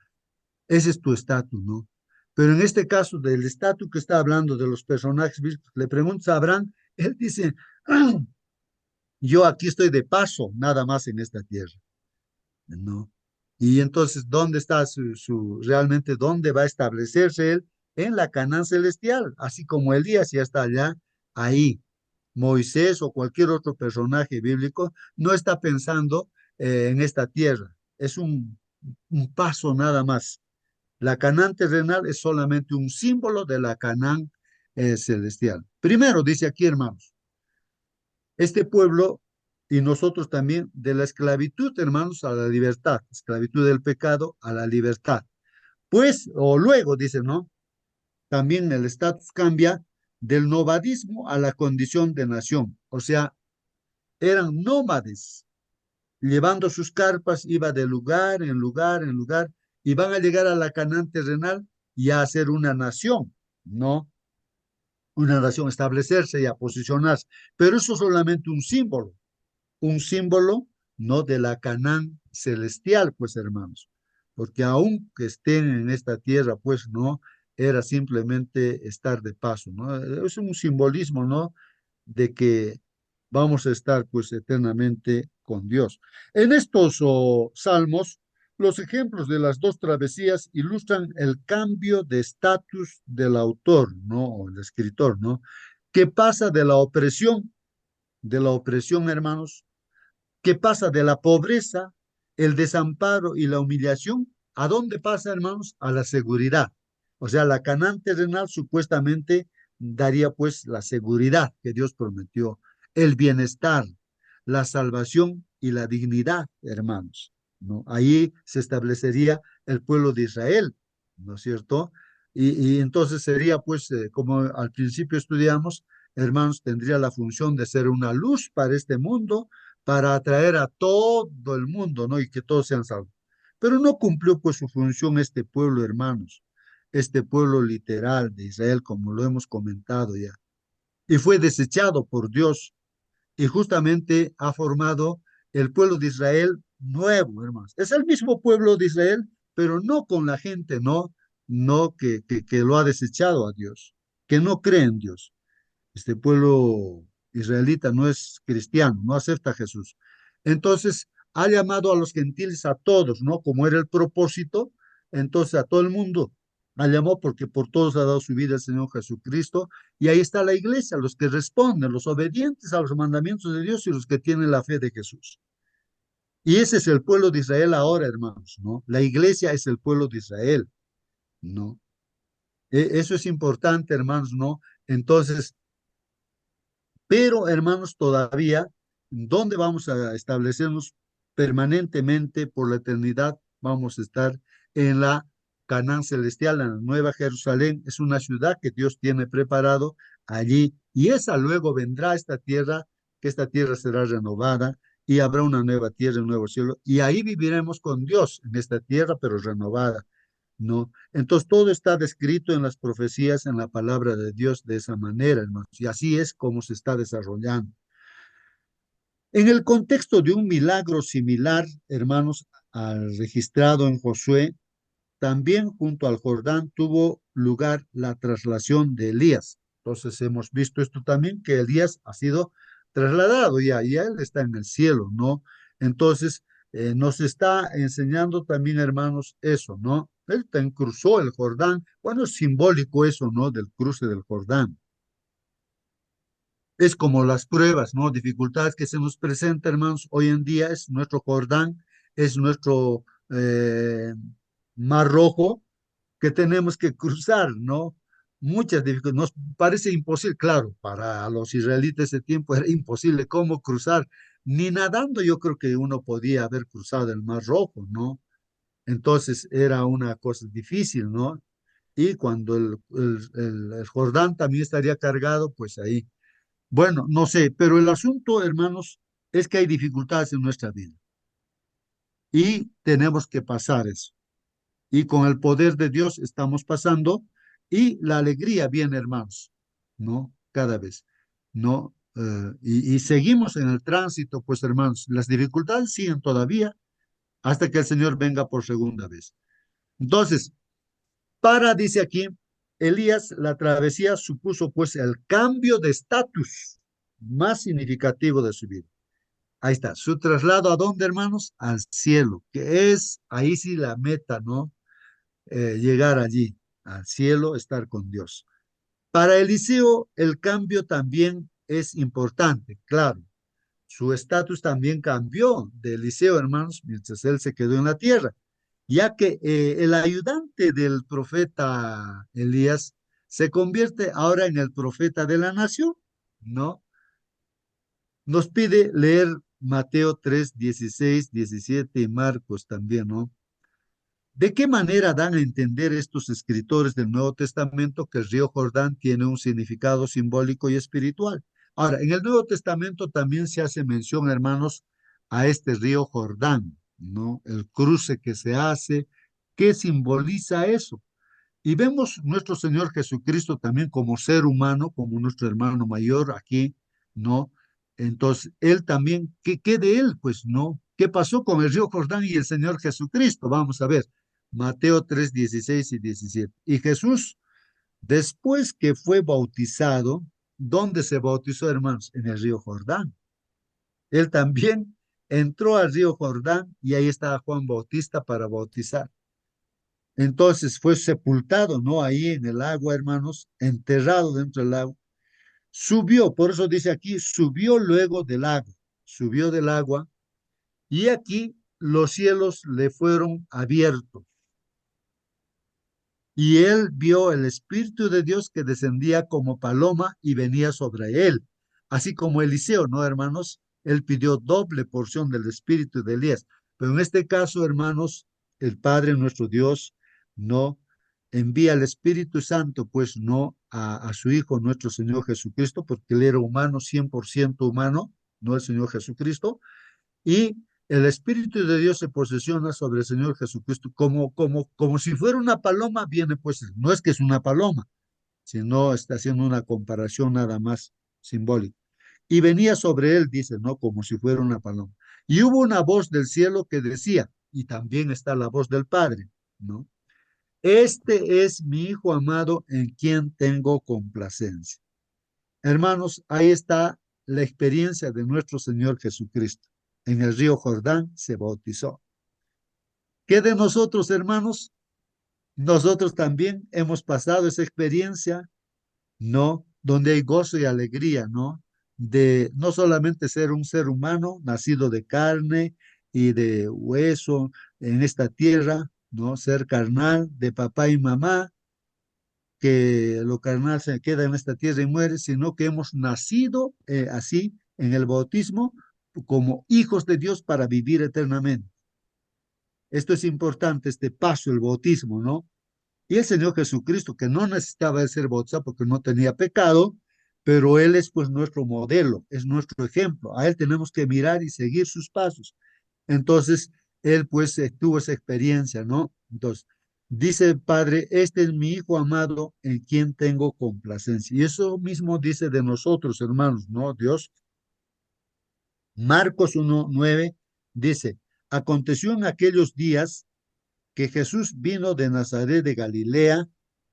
Speaker 1: ese es tu estatus, ¿no? Pero en este caso del estatus que está hablando de los personajes bíblicos, le preguntas a Abraham, él dice, yo aquí estoy de paso, nada más en esta tierra. ¿No? Y entonces, ¿dónde está realmente dónde va a establecerse él? En la Canaán celestial, así como Elías ya está allá, ahí. Moisés o cualquier otro personaje bíblico no está pensando en esta tierra, es un paso nada más. La Canaán terrenal es solamente un símbolo de la Canaán celestial. Primero, dice aquí, hermanos, este pueblo y nosotros también de la esclavitud, hermanos, a la libertad, esclavitud del pecado a la libertad. Pues, o luego, dice, ¿no? También el estatus cambia del nomadismo a la condición de nación. O sea, eran nómades, llevando sus carpas, iba de lugar en lugar en lugar, y van a llegar a la Canaán terrenal y a ser una nación, ¿no? Una nación, establecerse y a posicionarse. Pero eso es solamente un símbolo, no de la Canaán celestial, pues hermanos, porque aunque estén en esta tierra, pues no, era simplemente estar de paso, ¿no? Es un simbolismo, ¿no? De que vamos a estar pues eternamente con Dios. En estos salmos, los ejemplos de las dos travesías ilustran el cambio de estatus del autor, ¿no? O el escritor, ¿no? Que pasa de la opresión, hermanos, que pasa de la pobreza, el desamparo y la humillación, ¿a dónde pasa, hermanos? A la seguridad. O sea, la Canaán terrenal supuestamente daría pues la seguridad que Dios prometió, el bienestar, la salvación y la dignidad, hermanos, ¿no? Ahí se establecería el pueblo de Israel, ¿no es cierto? Y entonces sería pues, como al principio estudiamos, hermanos, tendría la función de ser una luz para este mundo, para atraer a todo el mundo, ¿no? Y que todos sean salvos. Pero no cumplió pues su función este pueblo, hermanos, este pueblo literal de Israel, como lo hemos comentado ya. Y fue desechado por Dios y justamente ha formado el pueblo de Israel nuevo, hermanos. Es el mismo pueblo de Israel, pero no con la gente, no, no que lo ha desechado a Dios, que no cree en Dios. Este pueblo israelita no es cristiano, no acepta a Jesús. Entonces, ha llamado a los gentiles a todos, ¿no? Como era el propósito, entonces a todo el mundo. La llamó porque por todos ha dado su vida el Señor Jesucristo. Y ahí está la iglesia, los que responden, los obedientes a los mandamientos de Dios y los que tienen la fe de Jesús. Y ese es el pueblo de Israel ahora, hermanos, ¿no? La iglesia es el pueblo de Israel, ¿no? Eso es importante, hermanos, ¿no? Entonces, pero, hermanos, todavía, ¿dónde vamos a establecernos permanentemente por la eternidad? Vamos a estar en la Canaán celestial, en la Nueva Jerusalén. Es una ciudad que Dios tiene preparado allí. Y esa luego vendrá a esta tierra, que esta tierra será renovada y habrá una nueva tierra, un nuevo cielo. Y ahí viviremos con Dios en esta tierra, pero renovada. ¿No? Entonces todo está descrito en las profecías, en la palabra de Dios de esa manera, hermanos, y así es como se está desarrollando. En el contexto de un milagro similar, hermanos, al registrado en Josué, también junto al Jordán tuvo lugar la traslación de Elías. Entonces hemos visto esto también, que Elías ha sido trasladado ya él está en el cielo, ¿no? Entonces nos está enseñando también, hermanos, eso, ¿no? Él también cruzó el Jordán. Bueno, es simbólico eso, ¿no? Del cruce del Jordán. Es como las pruebas, ¿no? Dificultades que se nos presentan, hermanos, hoy en día es nuestro Jordán, es nuestro Mar Rojo, que tenemos que cruzar, ¿no? Muchas dificultades. Nos parece imposible, claro, para los israelitas ese tiempo era imposible cómo cruzar. Ni nadando yo creo que uno podía haber cruzado el Mar Rojo, ¿no? Entonces era una cosa difícil, ¿no? Y cuando el Jordán también estaría cargado, pues ahí. Bueno, no sé, pero el asunto, hermanos, es que hay dificultades en nuestra vida y tenemos que pasar eso. Y con el poder de Dios estamos pasando y la alegría viene, hermanos, ¿no? Cada vez, ¿no? Y seguimos en el tránsito, pues, hermanos, las dificultades siguen todavía hasta que el Señor venga por segunda vez. Entonces, dice aquí, Elías, la travesía supuso, pues, el cambio de estatus más significativo de su vida. Ahí está, su traslado a dónde, hermanos? Al cielo, que es ahí sí la meta, ¿no? Llegar allí, al cielo, estar con Dios. Para Eliseo, el cambio también es importante, claro. Su estatus también cambió de Eliseo, hermanos, mientras él se quedó en la tierra, ya que el ayudante del profeta Elías se convierte ahora en el profeta de la nación, ¿no? Nos pide leer Mateo 3, 16, 17 y Marcos también, ¿no? ¿De qué manera dan a entender estos escritores del Nuevo Testamento que el río Jordán tiene un significado simbólico y espiritual? Ahora, en el Nuevo Testamento también se hace mención, hermanos, a este río Jordán, ¿no? El cruce que se hace, ¿qué simboliza eso? Y vemos nuestro Señor Jesucristo también como ser humano, como nuestro hermano mayor aquí, ¿no? Entonces, él también, ¿qué de él? Pues no. ¿Qué pasó con el río Jordán y el Señor Jesucristo? Vamos a ver. Mateo 3, 16 y 17. Y Jesús, después que fue bautizado, ¿dónde se bautizó, hermanos? En el río Jordán. Él también entró al río Jordán y ahí estaba Juan Bautista para bautizar. Entonces fue sepultado, ¿no? Ahí en el agua, hermanos, enterrado dentro del agua. Subió, por eso dice aquí, subió luego del agua, subió del agua, y aquí los cielos le fueron abiertos. Y él vio el Espíritu de Dios que descendía como paloma y venía sobre él. Así como Eliseo, ¿no, hermanos? Él pidió doble porción del Espíritu de Elías. Pero en este caso, hermanos, el Padre nuestro Dios no envía el Espíritu Santo, pues no a su Hijo, nuestro Señor Jesucristo, porque él era humano, 100% humano, no el Señor Jesucristo, y el Espíritu de Dios se posesiona sobre el Señor Jesucristo como si fuera una paloma, viene pues, no es que es una paloma, sino está haciendo una comparación nada más simbólica. Y venía sobre él, dice, ¿no? Como si fuera una paloma. Y hubo una voz del cielo que decía, y también está la voz del Padre, ¿no? Este es mi Hijo amado en quien tengo complacencia. Hermanos, ahí está la experiencia de nuestro Señor Jesucristo. En el río Jordán se bautizó. ¿Qué de nosotros, hermanos? Nosotros también hemos pasado esa experiencia, ¿no? Donde hay gozo y alegría, ¿no? De no solamente ser un ser humano nacido de carne y de hueso en esta tierra, ¿no? Ser carnal de papá y mamá, que lo carnal se queda en esta tierra y muere, sino que hemos nacido así en el bautismo como hijos de Dios para vivir eternamente. Esto es importante, este paso, el bautismo, ¿no? Y el Señor Jesucristo, que no necesitaba de ser bautizado porque no tenía pecado, pero Él es pues nuestro modelo, es nuestro ejemplo. A Él tenemos que mirar y seguir sus pasos. Entonces, Él pues tuvo esa experiencia, ¿no? Entonces, dice el Padre, este es mi Hijo amado en quien tengo complacencia. Y eso mismo dice de nosotros, hermanos, ¿no? Dios. Marcos 1:9 dice, aconteció en aquellos días que Jesús vino de Nazaret de Galilea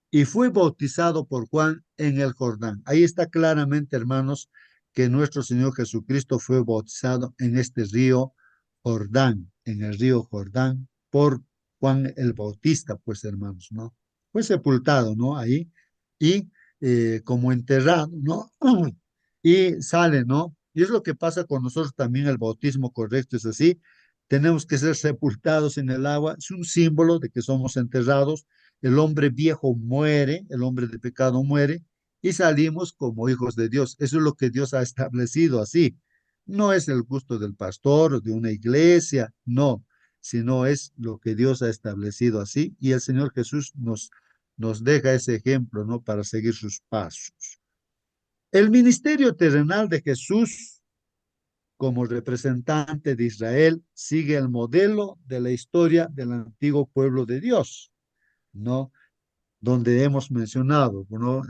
Speaker 1: y fue bautizado por Juan en el Jordán. Ahí está claramente, hermanos, que nuestro Señor Jesucristo fue bautizado en este río Jordán, en el río Jordán, por Juan el Bautista, pues, hermanos, ¿no? Fue sepultado, ¿no? Ahí, y como enterrado, ¿no? Y sale, ¿no? Y es lo que pasa con nosotros también, el bautismo correcto es así. Tenemos que ser sepultados en el agua, es un símbolo de que somos enterrados, el hombre viejo muere, el hombre de pecado muere y salimos como hijos de Dios. Eso es lo que Dios ha establecido así. No es el gusto del pastor o de una iglesia, no, sino es lo que Dios ha establecido así y el Señor Jesús nos deja ese ejemplo, ¿no? Para seguir sus pasos. El ministerio terrenal de Jesús como representante de Israel sigue el modelo de la historia del antiguo pueblo de Dios, ¿no? Donde hemos mencionado, ¿no?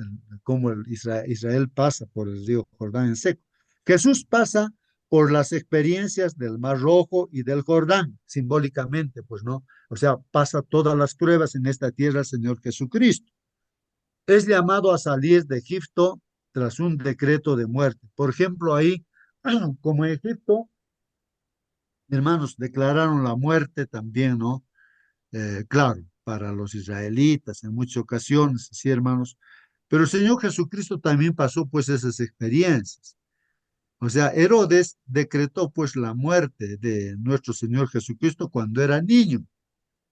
Speaker 1: Cómo Israel pasa por el río Jordán en seco. Jesús pasa por las experiencias del Mar Rojo y del Jordán, simbólicamente, pues, ¿no? O sea, pasa todas las pruebas en esta tierra el Señor Jesucristo. Es llamado a salir de Egipto tras un decreto de muerte. Por ejemplo, ahí, como en Egipto, hermanos, declararon la muerte también, ¿no? Claro, para los israelitas en muchas ocasiones, sí, hermanos, pero el Señor Jesucristo también pasó pues esas experiencias. O sea, Herodes decretó pues la muerte de nuestro Señor Jesucristo cuando era niño,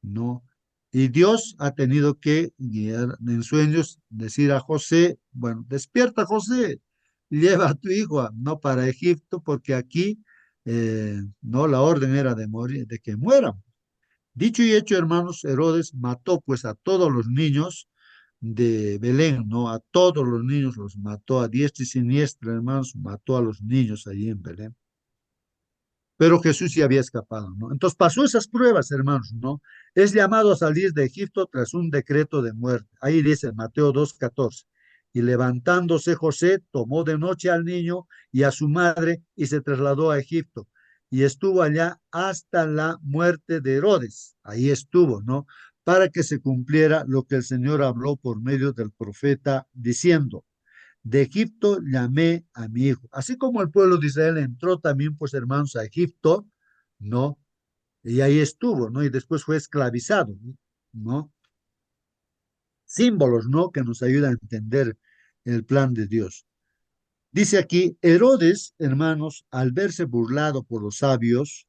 Speaker 1: ¿no? Y Dios ha tenido que guiar en sueños, decir a José, bueno, despierta José, lleva a tu hijo, no para Egipto, porque aquí, no, la orden era de morir, de que mueran. Dicho y hecho, hermanos, Herodes mató pues a todos los niños de Belén, ¿no? A todos los niños los mató a diestra y siniestra, hermanos, mató a los niños allí en Belén. Pero Jesús sí había escapado, ¿no? Entonces pasó esas pruebas, hermanos, ¿no? Es llamado a salir de Egipto tras un decreto de muerte. Ahí dice Mateo 2:14. Y levantándose José, tomó de noche al niño y a su madre y se trasladó a Egipto. Y estuvo allá hasta la muerte de Herodes. Ahí estuvo, ¿no? Para que se cumpliera lo que el Señor habló por medio del profeta diciendo, de Egipto llamé a mi hijo. Así como el pueblo de Israel entró también, pues hermanos, a Egipto, ¿no? Y ahí estuvo, ¿no? Y después fue esclavizado, ¿no? Símbolos, ¿no? Que nos ayudan a entender el plan de Dios. Dice aquí, Herodes, hermanos, al verse burlado por los sabios,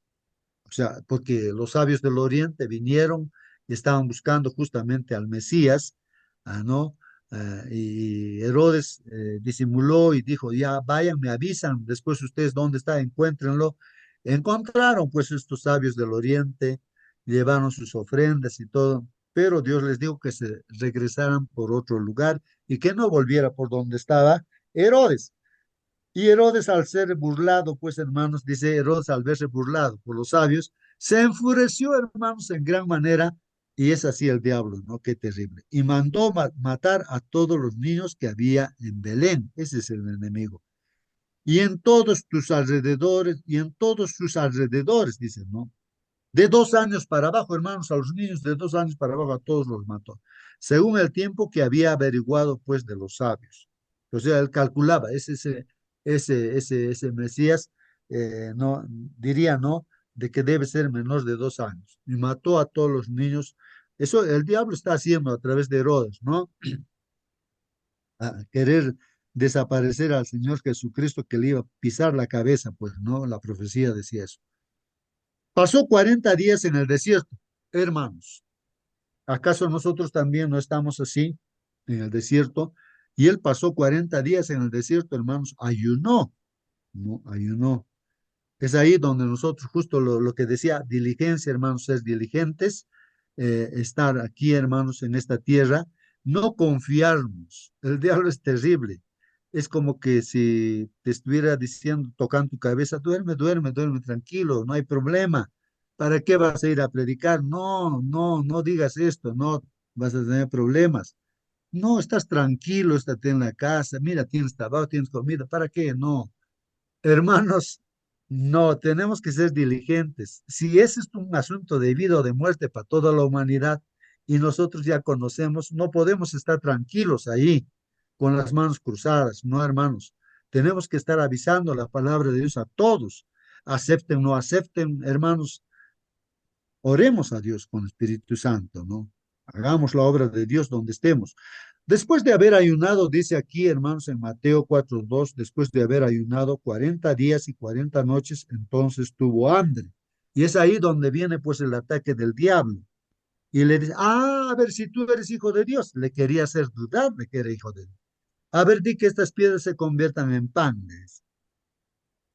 Speaker 1: o sea, porque los sabios del Oriente vinieron y estaban buscando justamente al Mesías, ¿no? Y Herodes disimuló y dijo, ya vayan, me avisan, después ustedes dónde está, encuéntrenlo. Encontraron pues estos sabios del Oriente, llevaron sus ofrendas y todo, pero Dios les dijo que se regresaran por otro lugar y que no volviera por donde estaba Herodes. Y Herodes al ser burlado, pues hermanos, dice Herodes al verse burlado por los sabios, se enfureció, hermanos, en gran manera, y es así el diablo, ¿no? Qué terrible. Y mandó matar a todos los niños que había en Belén. Ese es el enemigo. Y en todos tus alrededores, y en todos sus alrededores, dice, ¿no? De 2 años para abajo, hermanos, a los niños de 2 años para abajo, a todos los mató, según el tiempo que había averiguado, pues, de los sabios. O sea, él calculaba, ese Mesías, no, diría, ¿no? De que debe ser menor de 2 años. Y mató a todos los niños. Eso el diablo está haciendo a través de Herodes, ¿no? A querer desaparecer al Señor Jesucristo que le iba a pisar la cabeza, pues, ¿no? La profecía decía eso. Pasó 40 días en el desierto, hermanos. ¿Acaso nosotros también no estamos así? en el desierto, y él pasó 40 días en el desierto, hermanos, ayunó, ¿no? Ayunó. Es ahí donde nosotros, justo lo que decía, diligencia, hermanos, ser diligentes, estar aquí, hermanos, en esta tierra, no confiarnos. El diablo es terrible. Es como que si te estuviera diciendo, tocando tu cabeza, duerme, duerme, duerme, tranquilo, no hay problema. ¿Para qué vas a ir a predicar? No, no, no digas esto, no vas a tener problemas. No, estás tranquilo, estate en la casa, mira, tienes trabajo, tienes comida, ¿para qué? No. Hermanos, no, tenemos que ser diligentes. Si ese es un asunto de vida o de muerte para toda la humanidad y nosotros ya conocemos, no podemos estar tranquilos ahí con las manos cruzadas, no, hermanos. Tenemos que estar avisando la palabra de Dios a todos. Acepten, no acepten, hermanos, oremos a Dios con el Espíritu Santo, ¿no? Hagamos la obra de Dios donde estemos. Después de haber ayunado, dice aquí, hermanos, en Mateo 4:2, después de haber ayunado 40 días y 40 noches, entonces tuvo hambre. Y es ahí donde viene pues el ataque del diablo. Y le dice, a ver si tú eres hijo de Dios. Le quería hacer dudar de que era hijo de Dios. A ver, di que estas piedras se conviertan en pan. Le dice.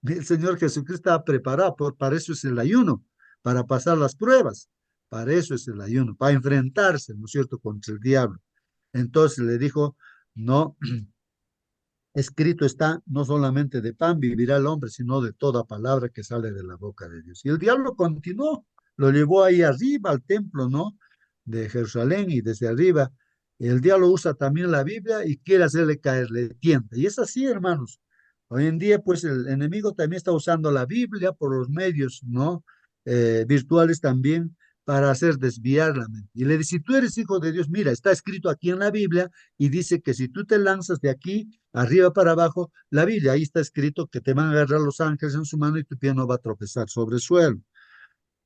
Speaker 1: El Señor Jesucristo estaba preparado, para eso es el ayuno, para pasar las pruebas. Para eso es el ayuno, para enfrentarse, ¿no es cierto?, contra el diablo. Entonces le dijo, no, escrito está, no solamente de pan vivirá el hombre, sino de toda palabra que sale de la boca de Dios. Y el diablo continuó, lo llevó ahí arriba al templo, ¿no? De Jerusalén y desde arriba. El diablo usa también la Biblia y quiere hacerle caer, le tienta. Y es así, hermanos. Hoy en día, pues el enemigo también está usando la Biblia por los medios, ¿no? Virtuales también para hacer desviar la mente. Y le dice, si tú eres hijo de Dios, mira, está escrito aquí en la Biblia y dice que si tú te lanzas de aquí arriba para abajo, la Biblia, ahí está escrito que te van a agarrar los ángeles en su mano y tu pie no va a tropezar sobre el suelo.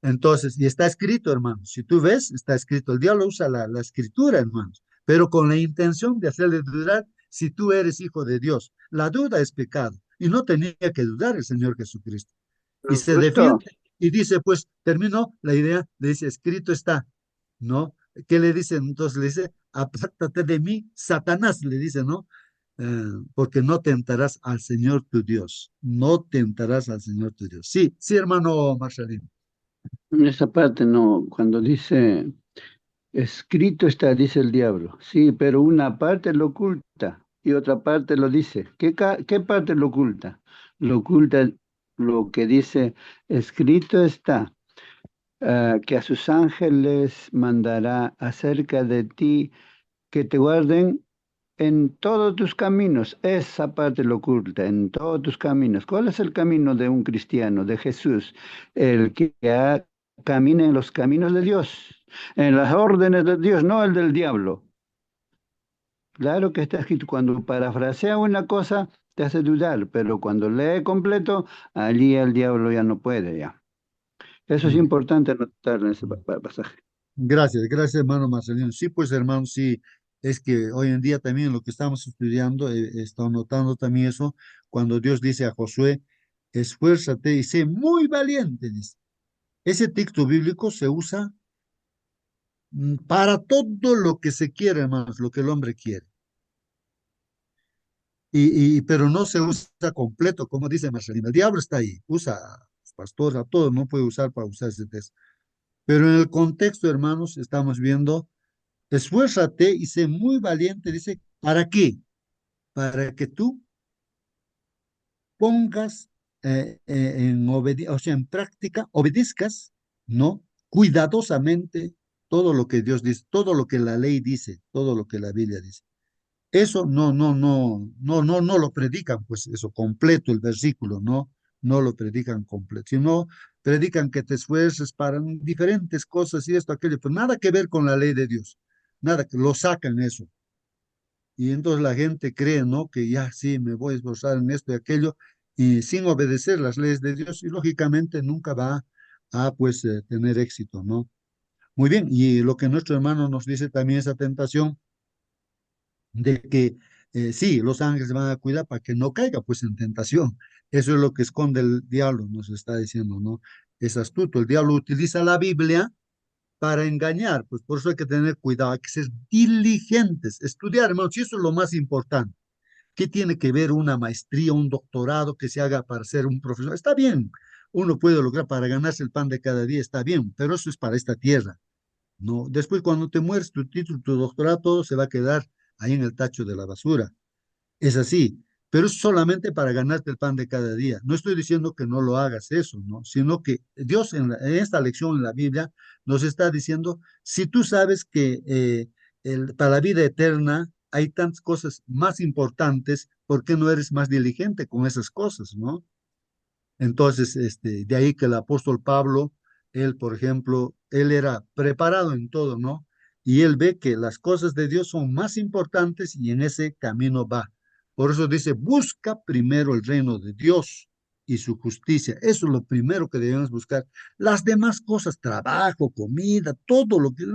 Speaker 1: Entonces, y está escrito, hermanos, si tú ves, está escrito, el diablo usa la escritura, hermanos, pero con la intención de hacerle dudar si tú eres hijo de Dios. La duda es pecado y no tenía que dudar el Señor Jesucristo. Y se
Speaker 4: Justo,
Speaker 1: defiende y dice, pues terminó la idea, le dice, escrito está, ¿no? ¿Qué le dice? Entonces le dice, apártate de mí, Satanás, le dice, ¿no? Porque no tentarás al Señor tu Dios, no tentarás al Señor tu Dios. Sí, sí, hermano Marcelino.
Speaker 4: en esa parte no, cuando dice escrito está, dice el diablo. Sí, pero una parte lo oculta y otra parte lo dice. ¿Qué parte lo oculta? Lo oculta lo que dice escrito está, que a sus ángeles mandará acerca de ti que te guarden en todos tus caminos. Esa parte lo oculta, en todos tus caminos. ¿Cuál es el camino de un cristiano, de Jesús? El que camina en los caminos de Dios, en las órdenes de Dios, no el del diablo. Claro que está escrito, cuando parafrasea una cosa, te hace dudar, pero cuando lee completo, allí el diablo ya no puede ya. Eso es
Speaker 1: Mm,
Speaker 4: importante anotar en ese
Speaker 1: mm.
Speaker 4: pasaje.
Speaker 1: Gracias, gracias, hermano Marcelino. Sí, pues, hermano, sí, es que hoy en día también lo que estamos estudiando, he estado notando también eso, cuando Dios dice a Josué, esfuérzate y sé muy valiente, dice. Ese texto bíblico se usa para todo lo que se quiere, hermanos, lo que el hombre quiere. Pero no se usa completo, como dice Marcelino. El diablo está ahí, usa a los pastores, a todos, no puede usar para usar ese texto. Pero en el contexto, hermanos, estamos viendo, esfuérzate y sé muy valiente, dice, ¿para qué? Para que tú pongas o sea, en práctica, obedezcas, ¿no? Cuidadosamente todo lo que Dios dice, todo lo que la ley dice, todo lo que la Biblia dice. Eso no lo predican, pues eso completo el versículo, no, no lo predican completo, sino predican que te esfuerces para diferentes cosas y esto, aquello, pero nada que ver con la ley de Dios, nada, que lo sacan eso. Y entonces la gente cree, ¿no? Que ya sí, me voy a esforzar en esto y aquello, y sin obedecer las leyes de Dios, y lógicamente nunca va a, pues, tener éxito, ¿no? Muy bien, y lo que nuestro hermano nos dice también esa tentación de que sí, los ángeles van a cuidar para que no caiga pues en tentación. Eso es lo que esconde el diablo, nos está diciendo, ¿no? Es astuto. El diablo utiliza la Biblia para engañar, pues por eso hay que tener cuidado, hay que ser diligentes, estudiar, hermanos, y eso es lo más importante. ¿Qué tiene que ver una maestría, un doctorado que se haga para ser un profesor? Está bien, uno puede lograr para ganarse el pan de cada día, está bien, pero eso es para esta tierra, ¿no? Después, cuando te mueres, tu título, tu doctorado, todo se va a quedar ahí en el tacho de la basura. Es así, pero es solamente para ganarte el pan de cada día. No estoy diciendo que no lo hagas eso, ¿no? Sino que Dios en esta lección en la Biblia nos está diciendo, si tú sabes que para la vida eterna hay tantas cosas más importantes, ¿por qué no eres más diligente con esas cosas, ¿no? Entonces, de ahí que el apóstol Pablo, él, por ejemplo, él era preparado en todo, ¿no? Y él ve que las cosas de Dios son más importantes y en ese camino va. Por eso dice, busca primero el reino de Dios y su justicia. Eso es lo primero que debemos buscar. Las demás cosas, trabajo, comida, todo lo que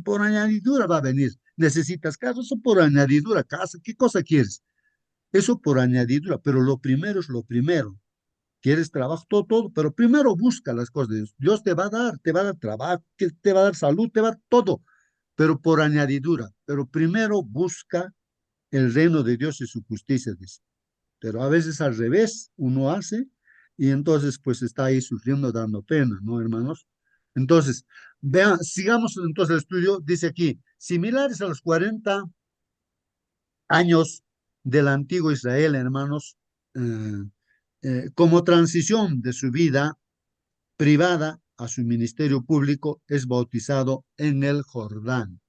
Speaker 1: por añadidura va a venir. ¿Necesitas casa? Eso por añadidura, casa, ¿qué cosa quieres? Eso por añadidura, pero lo primero es lo primero. Quieres trabajo, todo, todo, pero primero busca las cosas de Dios. Dios te va a dar trabajo, que te va a dar salud, te va a dar todo, pero por añadidura. Pero primero busca el reino de Dios y su justicia, dice. Pero a veces al revés, uno hace y entonces pues está ahí sufriendo, dando pena, ¿no, hermanos? Entonces, vean, sigamos entonces el estudio. Dice aquí, similares a los 40 años del antiguo Israel, hermanos, eh, como transición de su vida privada a su ministerio público, es bautizado en el Jordán.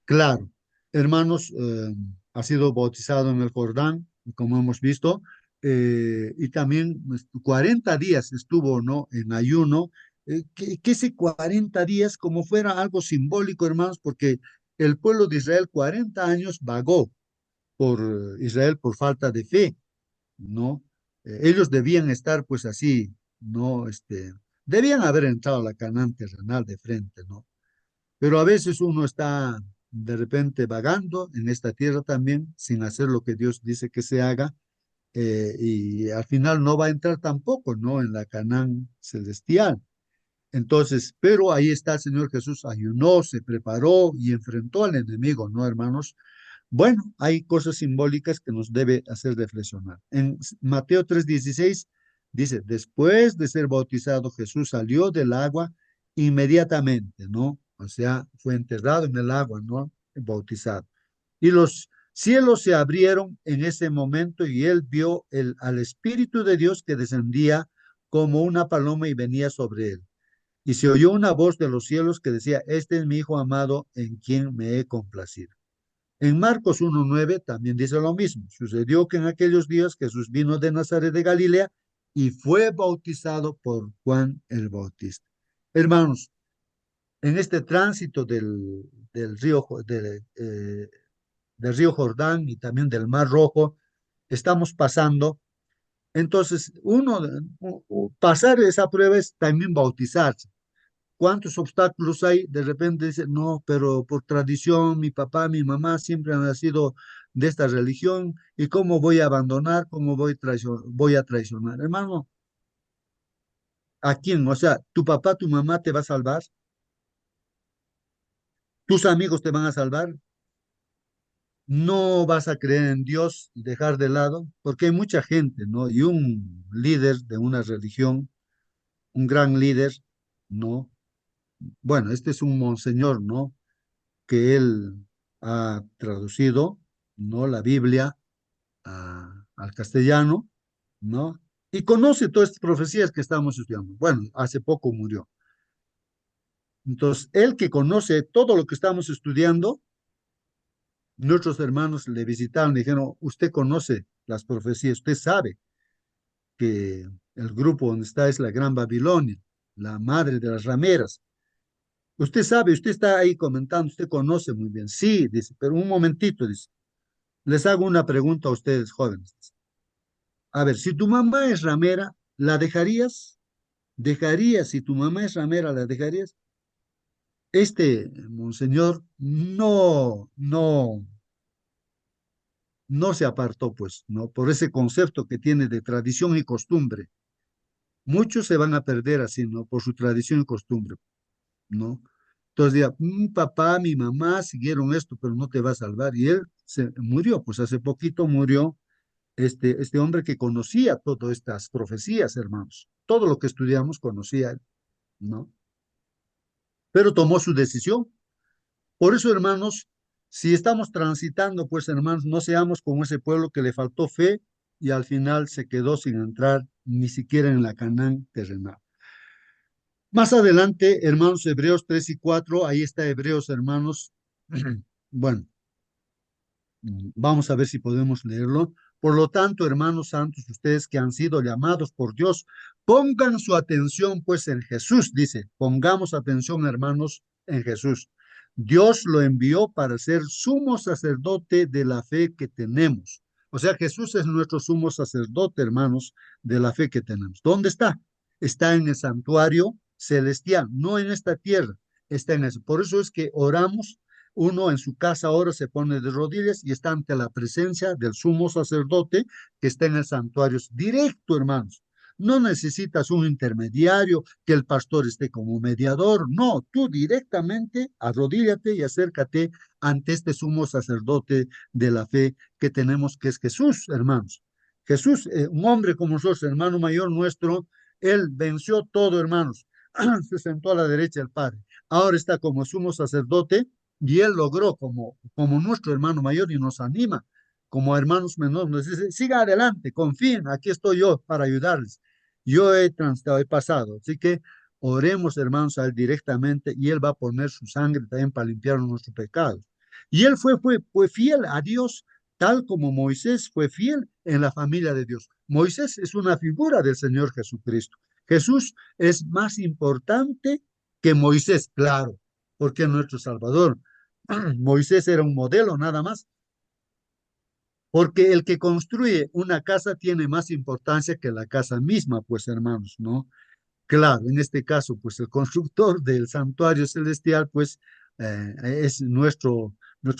Speaker 1: Claro, hermanos, ha sido bautizado en el Jordán, como hemos visto, y también 40 días estuvo, ¿no?, en ayuno, que ese 40 días como fuera algo simbólico, hermanos, porque el pueblo de Israel 40 años vagó por Israel por falta de fe, ¿no? Ellos debían estar pues así, ¿no? Debían haber entrado a la Canaán terrenal de frente, ¿no? Pero a veces uno está de repente vagando en esta tierra también sin hacer lo que Dios dice que se haga, y al final no va a entrar tampoco, ¿no? En la Canaán celestial. Entonces, pero ahí está el Señor Jesús, ayunó, se preparó y enfrentó al enemigo, ¿no, hermanos? Bueno, hay cosas simbólicas que nos debe hacer reflexionar. En Mateo 3:16 dice, después de ser bautizado, Jesús salió del agua inmediatamente, ¿no? O sea, fue enterrado en el agua, ¿no? Bautizado. Y los cielos se abrieron en ese momento y él vio al Espíritu de Dios que descendía como una paloma y venía sobre él. Y se oyó una voz de los cielos que decía, este es mi Hijo amado en quien me he complacido. En Marcos 1:9 también dice lo mismo. Sucedió que en aquellos días Jesús vino de Nazaret de Galilea y fue bautizado por Juan el Bautista. Hermanos, en este tránsito del río Jordán y también del Mar Rojo, estamos pasando. Entonces, pasar esa prueba es también bautizarse. ¿Cuántos obstáculos hay? De repente dice, no, pero por tradición, mi papá, mi mamá siempre han nacido de esta religión, ¿y cómo voy a abandonar? ¿Cómo voy a traicionar? Hermano, ¿a quién? O sea, ¿tu papá, tu mamá te va a salvar? ¿Tus amigos te van a salvar? ¿No vas a creer en Dios y dejar de lado? Porque hay mucha gente, ¿no? Y un líder de una religión, un gran líder, ¿no? Bueno, este es un monseñor, ¿no? Que él ha traducido, ¿no? La Biblia al castellano, ¿no? Y conoce todas estas profecías que estamos estudiando. Bueno, hace poco murió. Entonces, él que conoce todo lo que estamos estudiando, nuestros hermanos le visitaron y dijeron, usted conoce las profecías, usted sabe que el grupo donde está es la Gran Babilonia, la madre de las rameras. Usted sabe, usted está ahí comentando, usted conoce muy bien. Sí, dice, pero un momentito, dice. Les hago una pregunta a ustedes, jóvenes. A ver, si tu mamá es ramera, ¿la dejarías? ¿Dejarías? Si tu mamá es ramera, ¿la dejarías? Este monseñor no se apartó, pues, ¿no? Por ese concepto que tiene de tradición y costumbre. Muchos se van a perder así, ¿no? Por su tradición y costumbre, ¿no? Entonces decía, "Mi papá, mi mamá siguieron esto, pero no te va a salvar". Y él se murió, pues hace poquito murió este hombre que conocía todas estas profecías, hermanos. Todo lo que estudiamos conocía él, ¿no? Pero tomó su decisión. Por eso, hermanos, si estamos transitando, pues, hermanos, no seamos como ese pueblo que le faltó fe y al final se quedó sin entrar ni siquiera en la Canaán terrenal. Más adelante, hermanos, Hebreos 3 y 4, ahí está Hebreos, hermanos. Bueno, vamos a ver si podemos leerlo. Por lo tanto, hermanos santos, ustedes que han sido llamados por Dios, pongan su atención pues en Jesús, dice, pongamos atención, hermanos, en Jesús. Dios lo envió para ser sumo sacerdote de la fe que tenemos. O sea, Jesús es nuestro sumo sacerdote, hermanos, de la fe que tenemos. ¿Dónde está? Está en el santuario celestial, no en esta tierra, está en eso. Por eso es que oramos. Uno en su casa ahora se pone de rodillas y está ante la presencia del sumo sacerdote que está en el santuario. Es directo, hermanos. No necesitas un intermediario, que el pastor esté como mediador. No, tú directamente arrodíllate y acércate ante este sumo sacerdote de la fe que tenemos, que es Jesús, hermanos. Jesús, un hombre como nosotros, hermano mayor nuestro, él venció todo, hermanos. Se sentó a la derecha del Padre. Ahora está como sumo sacerdote y él logró como nuestro hermano mayor y nos anima como hermanos menores. Nos dice, siga adelante, confíen, aquí estoy yo para ayudarles. Yo he transitado, he pasado. Así que oremos, hermanos, a él directamente y él va a poner su sangre también para limpiar nuestros pecados. Y él fue fiel a Dios, tal como Moisés fue fiel en la familia de Dios. Moisés es una figura del Señor Jesucristo. Jesús es más importante que Moisés, claro, porque es nuestro Salvador. Moisés era un modelo nada más, porque el que construye una casa tiene más importancia que la casa misma, pues hermanos, ¿no? Claro, en este caso, pues el constructor del santuario celestial, pues es nuestro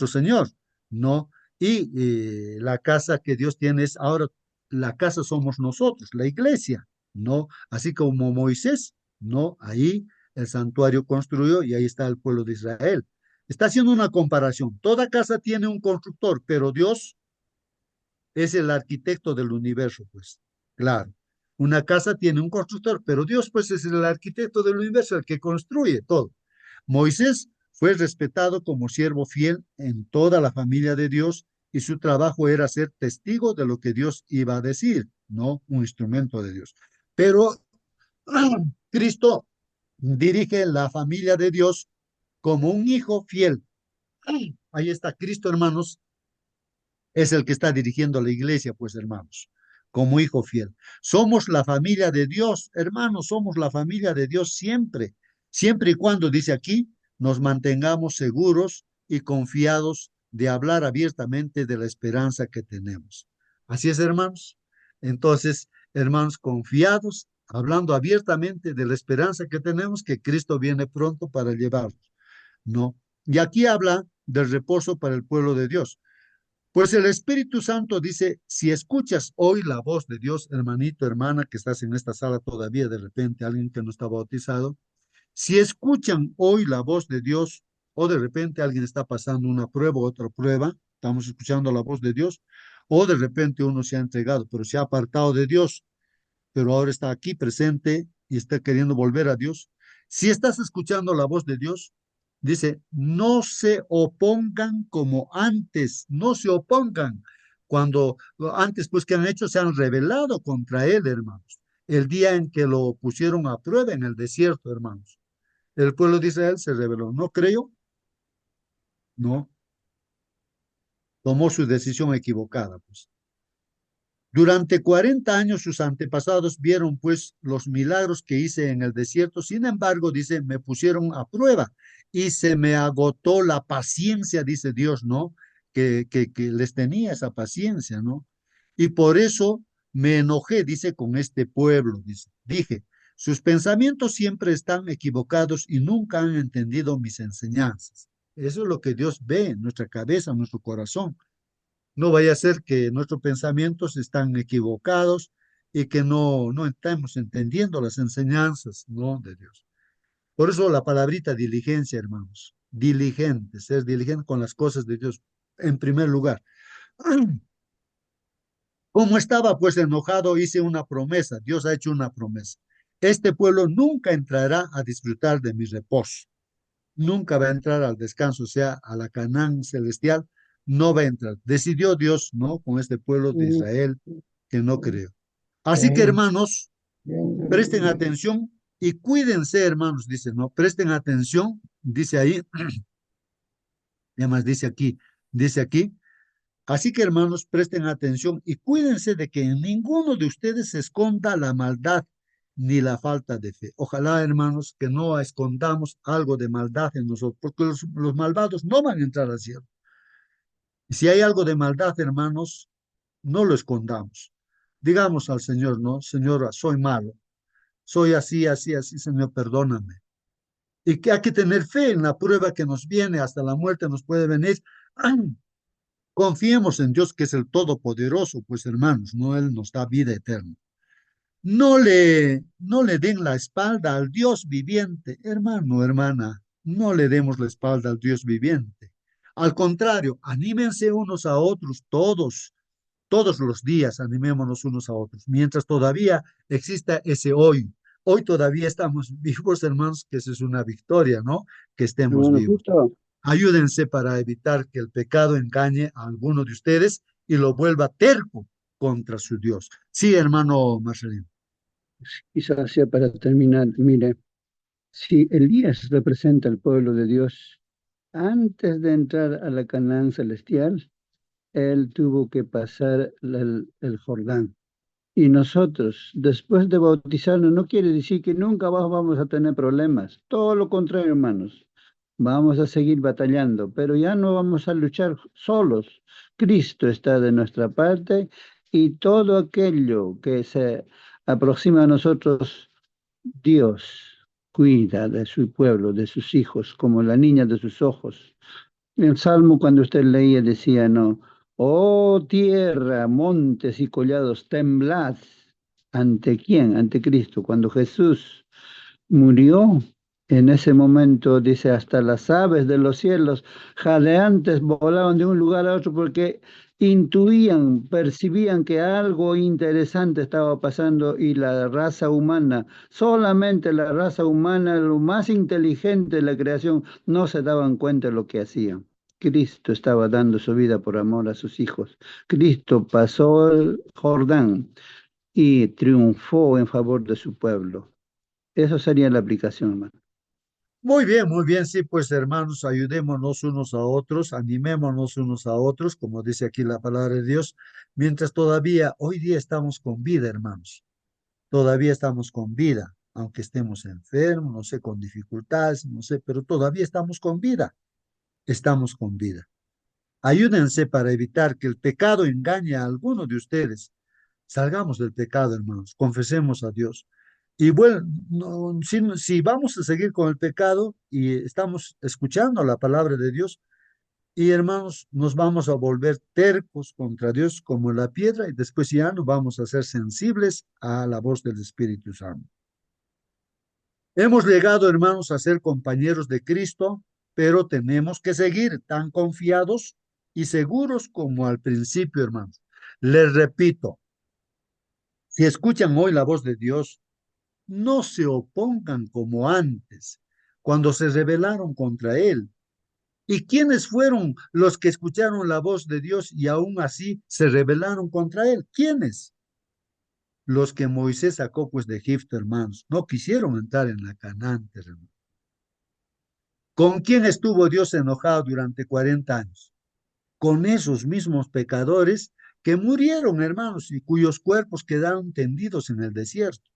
Speaker 1: Señor, ¿no? Y la casa que Dios tiene es ahora, la casa somos nosotros, la iglesia, ¿no? Así como Moisés, ¿no? Ahí el santuario construyó y ahí está el pueblo de Israel. Está haciendo una comparación. Toda casa tiene un constructor, pero Dios es el arquitecto del universo, pues, claro. Una casa tiene un constructor, pero Dios, pues, es el arquitecto del universo, el que construye todo. Moisés fue respetado como siervo fiel en toda la familia de Dios y su trabajo era ser testigo de lo que Dios iba a decir, no un instrumento de Dios. Pero Cristo dirige la familia de Dios como un hijo fiel. Ahí está Cristo, hermanos, es el que está dirigiendo la iglesia, pues hermanos, como hijo fiel. Somos la familia de Dios, hermanos, somos la familia de Dios siempre, siempre y cuando, dice aquí, nos mantengamos seguros y confiados de hablar abiertamente de la esperanza que tenemos. Así es, hermanos. Entonces, hermanos, confiados, hablando abiertamente de la esperanza que tenemos, que Cristo viene pronto para llevarnos, ¿no? Y aquí habla del reposo para el pueblo de Dios. Pues el Espíritu Santo dice, si escuchas hoy la voz de Dios, hermanito, hermana, que estás en esta sala todavía, de repente alguien que no está bautizado, si escuchan hoy la voz de Dios, o de repente alguien está pasando una prueba, otra prueba, estamos escuchando la voz de Dios, o de repente uno se ha entregado, pero se ha apartado de Dios, pero ahora está aquí presente y está queriendo volver a Dios. Si estás escuchando la voz de Dios, dice, no se opongan como antes, no se opongan. Cuando antes, pues, que han hecho? Se han rebelado contra él, hermanos. El día en que lo pusieron a prueba en el desierto, hermanos. El pueblo de Israel se rebeló. ¿No creyó? No. Tomó su decisión equivocada, pues. Durante 40 años sus antepasados vieron pues los milagros que hice en el desierto. Sin embargo, dice, me pusieron a prueba y se me agotó la paciencia, dice Dios, ¿no? Que les tenía esa paciencia, ¿no? Y por eso me enojé, dice, con este pueblo, dice. Dije, sus pensamientos siempre están equivocados y nunca han entendido mis enseñanzas. Eso es lo que Dios ve en nuestra cabeza, en nuestro corazón. No vaya a ser que nuestros pensamientos están equivocados y que no estamos entendiendo las enseñanzas, ¿no? De Dios. Por eso la palabrita diligencia, hermanos. Diligente, ser diligente con las cosas de Dios en primer lugar. Como estaba pues enojado, hice una promesa. Dios ha hecho una promesa. Este pueblo nunca entrará a disfrutar de mi reposo. Nunca va a entrar al descanso, o sea, a la Canaán celestial. No va a entrar. Decidió Dios, ¿no? Con este pueblo de Israel que no creyó. Así que, hermanos, presten atención y cuídense, hermanos, dice, ¿no? Presten atención, dice ahí, y además dice aquí, así que hermanos, presten atención y cuídense de que en ninguno de ustedes se esconda la maldad ni la falta de fe. Ojalá, hermanos, que no escondamos algo de maldad en nosotros, porque los malvados no van a entrar al cielo. Y si hay algo de maldad, hermanos, no lo escondamos. Digamos al Señor, ¿no? Señor, soy malo, soy así, así, así, Señor, perdóname. Y que hay que tener fe en la prueba que nos viene, hasta la muerte nos puede venir. Confiemos en Dios que es el Todopoderoso, pues hermanos, no Él nos da vida eterna. No le den la espalda al Dios viviente, hermano, hermana, no le demos la espalda al Dios viviente. Al contrario, anímense unos a otros, todos los días, animémonos unos a otros, mientras todavía exista ese hoy. Hoy todavía estamos vivos, hermanos, que eso es una victoria, ¿no? Que estemos
Speaker 2: Hermano,
Speaker 1: vivos.
Speaker 2: justo,
Speaker 1: Ayúdense para evitar que el pecado engañe a alguno de ustedes y lo vuelva terco contra su Dios. Sí, hermano Marcelino.
Speaker 2: quizás sea para terminar, mire, si Elías representa al pueblo de Dios, antes de entrar a la Canaán celestial, él tuvo que pasar el Jordán. Y nosotros, después de bautizarnos, no quiere decir que nunca vamos a tener problemas. Todo lo contrario, hermanos. Vamos a seguir batallando, pero ya no vamos a luchar solos. Cristo está de nuestra parte y todo aquello que se aproxima a nosotros, Dios cuida de su pueblo, de sus hijos, como la niña de sus ojos. El Salmo cuando usted leía decía, no, oh tierra, montes y collados, temblad. ¿Ante quién? Ante Cristo. Cuando Jesús murió, en ese momento dice, hasta las aves de los cielos jadeantes volaban de un lugar a otro porque intuían, percibían que algo interesante estaba pasando y la raza humana, solamente la raza humana, lo más inteligente de la creación, no se daban cuenta de lo que hacían. Cristo estaba dando su vida por amor a sus hijos. Cristo pasó el Jordán y triunfó en favor de su pueblo. Eso sería la aplicación, hermano.
Speaker 1: Muy bien, sí, pues hermanos, ayudémonos unos a otros, animémonos unos a otros, como dice aquí la palabra de Dios, mientras todavía hoy día estamos con vida, hermanos, todavía estamos con vida, aunque estemos enfermos, no sé, con dificultades, no sé, pero todavía estamos con vida. Ayúdense para evitar que el pecado engañe a alguno de ustedes. Salgamos del pecado, hermanos, confesemos a Dios. Y bueno, si vamos a seguir con el pecado y estamos escuchando la palabra de Dios, y hermanos, nos vamos a volver tercos contra Dios como la piedra y después ya no vamos a ser sensibles a la voz del Espíritu Santo. Hemos llegado, hermanos, a ser compañeros de Cristo, pero tenemos que seguir tan confiados y seguros como al principio, hermanos. Les repito, si escuchan hoy la voz de Dios, no se opongan como antes, cuando se rebelaron contra Él. ¿Y quiénes fueron los que escucharon la voz de Dios y aún así se rebelaron contra Él? ¿Quiénes? Los que Moisés sacó pues de Egipto, hermanos. No quisieron entrar en la Canaán, hermanos. ¿Con quién estuvo Dios enojado durante 40 años? Con esos mismos pecadores que murieron, hermanos, y cuyos cuerpos quedaron tendidos en el desierto.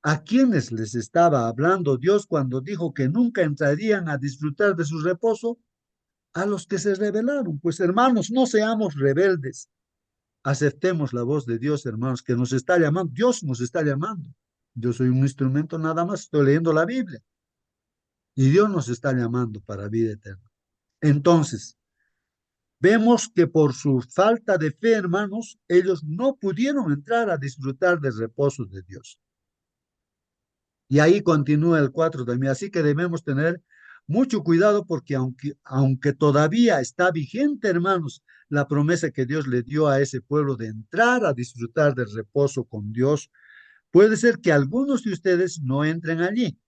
Speaker 1: ¿A quiénes les estaba hablando Dios cuando dijo que nunca entrarían a disfrutar de su reposo? A los que se rebelaron. Pues hermanos, no seamos rebeldes. Aceptemos la voz de Dios, hermanos, que nos está llamando. Dios nos está llamando. Yo soy un instrumento nada más, estoy leyendo la Biblia. Y Dios nos está llamando para vida eterna. Entonces, vemos que por su falta de fe, hermanos, ellos no pudieron entrar a disfrutar del reposo de Dios. Y ahí continúa el 4 también. Así que debemos tener mucho cuidado porque aunque todavía está vigente, hermanos, la promesa que Dios le dio a ese pueblo de entrar a disfrutar del reposo con Dios, puede ser que algunos de ustedes no entren allí,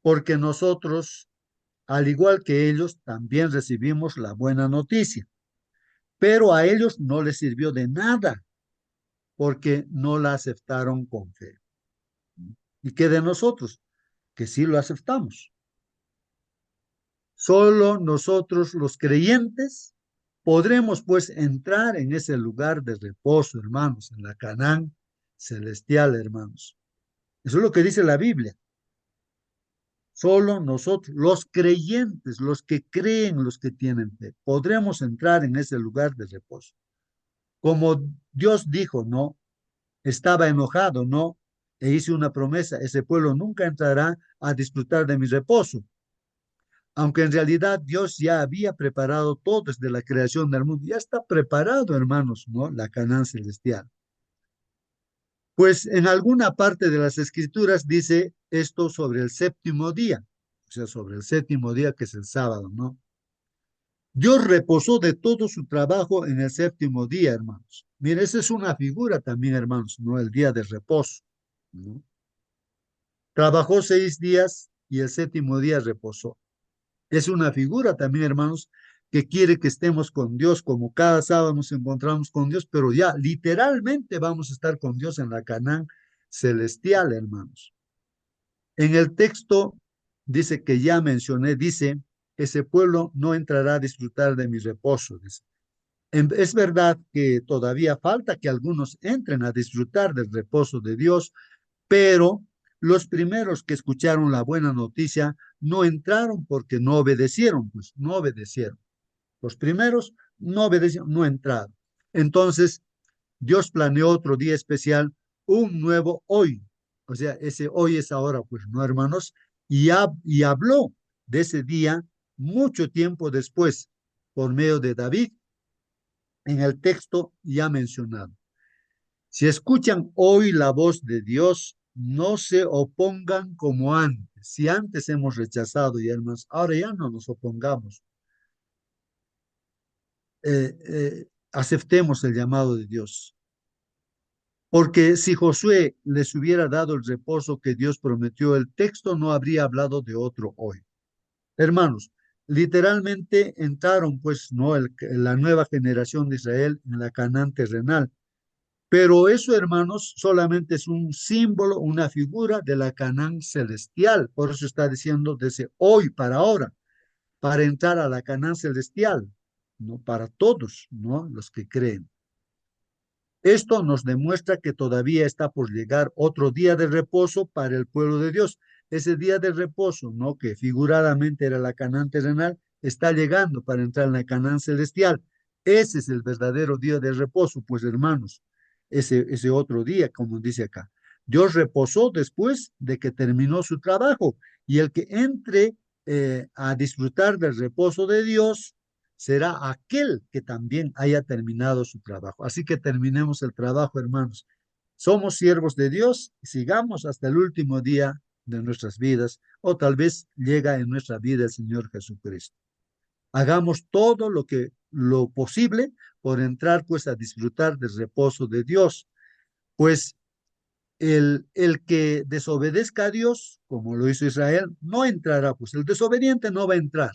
Speaker 1: porque nosotros, al igual que ellos, también recibimos la buena noticia, pero a ellos no les sirvió de nada porque no la aceptaron con fe. ¿Y qué de nosotros? Que sí lo aceptamos. Solo nosotros los creyentes podremos pues entrar en ese lugar de reposo, hermanos, en la Canaán celestial, hermanos. Eso es lo que dice la Biblia. Solo nosotros, los creyentes, los que creen, los que tienen fe, podremos entrar en ese lugar de reposo. Como Dios dijo, no, estaba enojado, no, e hice una promesa, ese pueblo nunca entrará a disfrutar de mi reposo, aunque en realidad Dios ya había preparado todo desde la creación del mundo, ya está preparado, hermanos, ¿no? La Canaán celestial. Pues en alguna parte de las escrituras dice esto sobre el séptimo día, o sea, sobre el séptimo día que es el sábado, ¿no? Dios reposó de todo su trabajo en el séptimo día, hermanos. Mire, esa es una figura también, hermanos, ¿no? El día de reposo, ¿no? Trabajó 6 días y el séptimo día reposó. Es una figura también, hermanos, que quiere que estemos con Dios, como cada sábado nos encontramos con Dios, pero ya literalmente vamos a estar con Dios en la Canaán celestial, hermanos. En el texto dice que ya mencioné, dice, ese pueblo no entrará a disfrutar de mi reposo. Dice. Es verdad que todavía falta que algunos entren a disfrutar del reposo de Dios, pero los primeros que escucharon la buena noticia no entraron porque no obedecieron, pues no obedecieron. Los primeros no obedecieron, no entraron. Entonces, Dios planeó otro día especial, un nuevo hoy. O sea, ese hoy es ahora, pues, ¿no, hermanos? Y habló de ese día mucho tiempo después, por medio de David, en el texto ya mencionado. Si escuchan hoy la voz de Dios, no se opongan como antes. Si antes hemos rechazado y hermanos, ahora ya no nos opongamos. Aceptemos el llamado de Dios. Porque si Josué les hubiera dado el reposo que Dios prometió, el texto no habría hablado de otro hoy. Hermanos, literalmente entraron pues no la nueva generación de Israel en la Canaán terrenal. Pero eso, hermanos, solamente es un símbolo, una figura de la Canaán celestial. Por eso está diciendo desde hoy para ahora, para entrar a la Canaán celestial, ¿no? Para todos, ¿no? Los que creen. Esto nos demuestra que todavía está por llegar otro día de reposo para el pueblo de Dios. Ese día de reposo, ¿no? Que figuradamente era la Canaán terrenal, está llegando para entrar en la Canaán celestial. Ese es el verdadero día de reposo, pues hermanos, ese otro día, como dice acá. Dios reposó después de que terminó su trabajo y el que entre a disfrutar del reposo de Dios será aquel que también haya terminado su trabajo. Así que terminemos el trabajo, hermanos. Somos siervos de Dios y sigamos hasta el último día de nuestras vidas, o tal vez llega en nuestra vida el Señor Jesucristo. Hagamos todo lo posible por entrar pues a disfrutar del reposo de Dios, pues el que desobedezca a Dios, como lo hizo Israel, no entrará, pues el desobediente no va a entrar.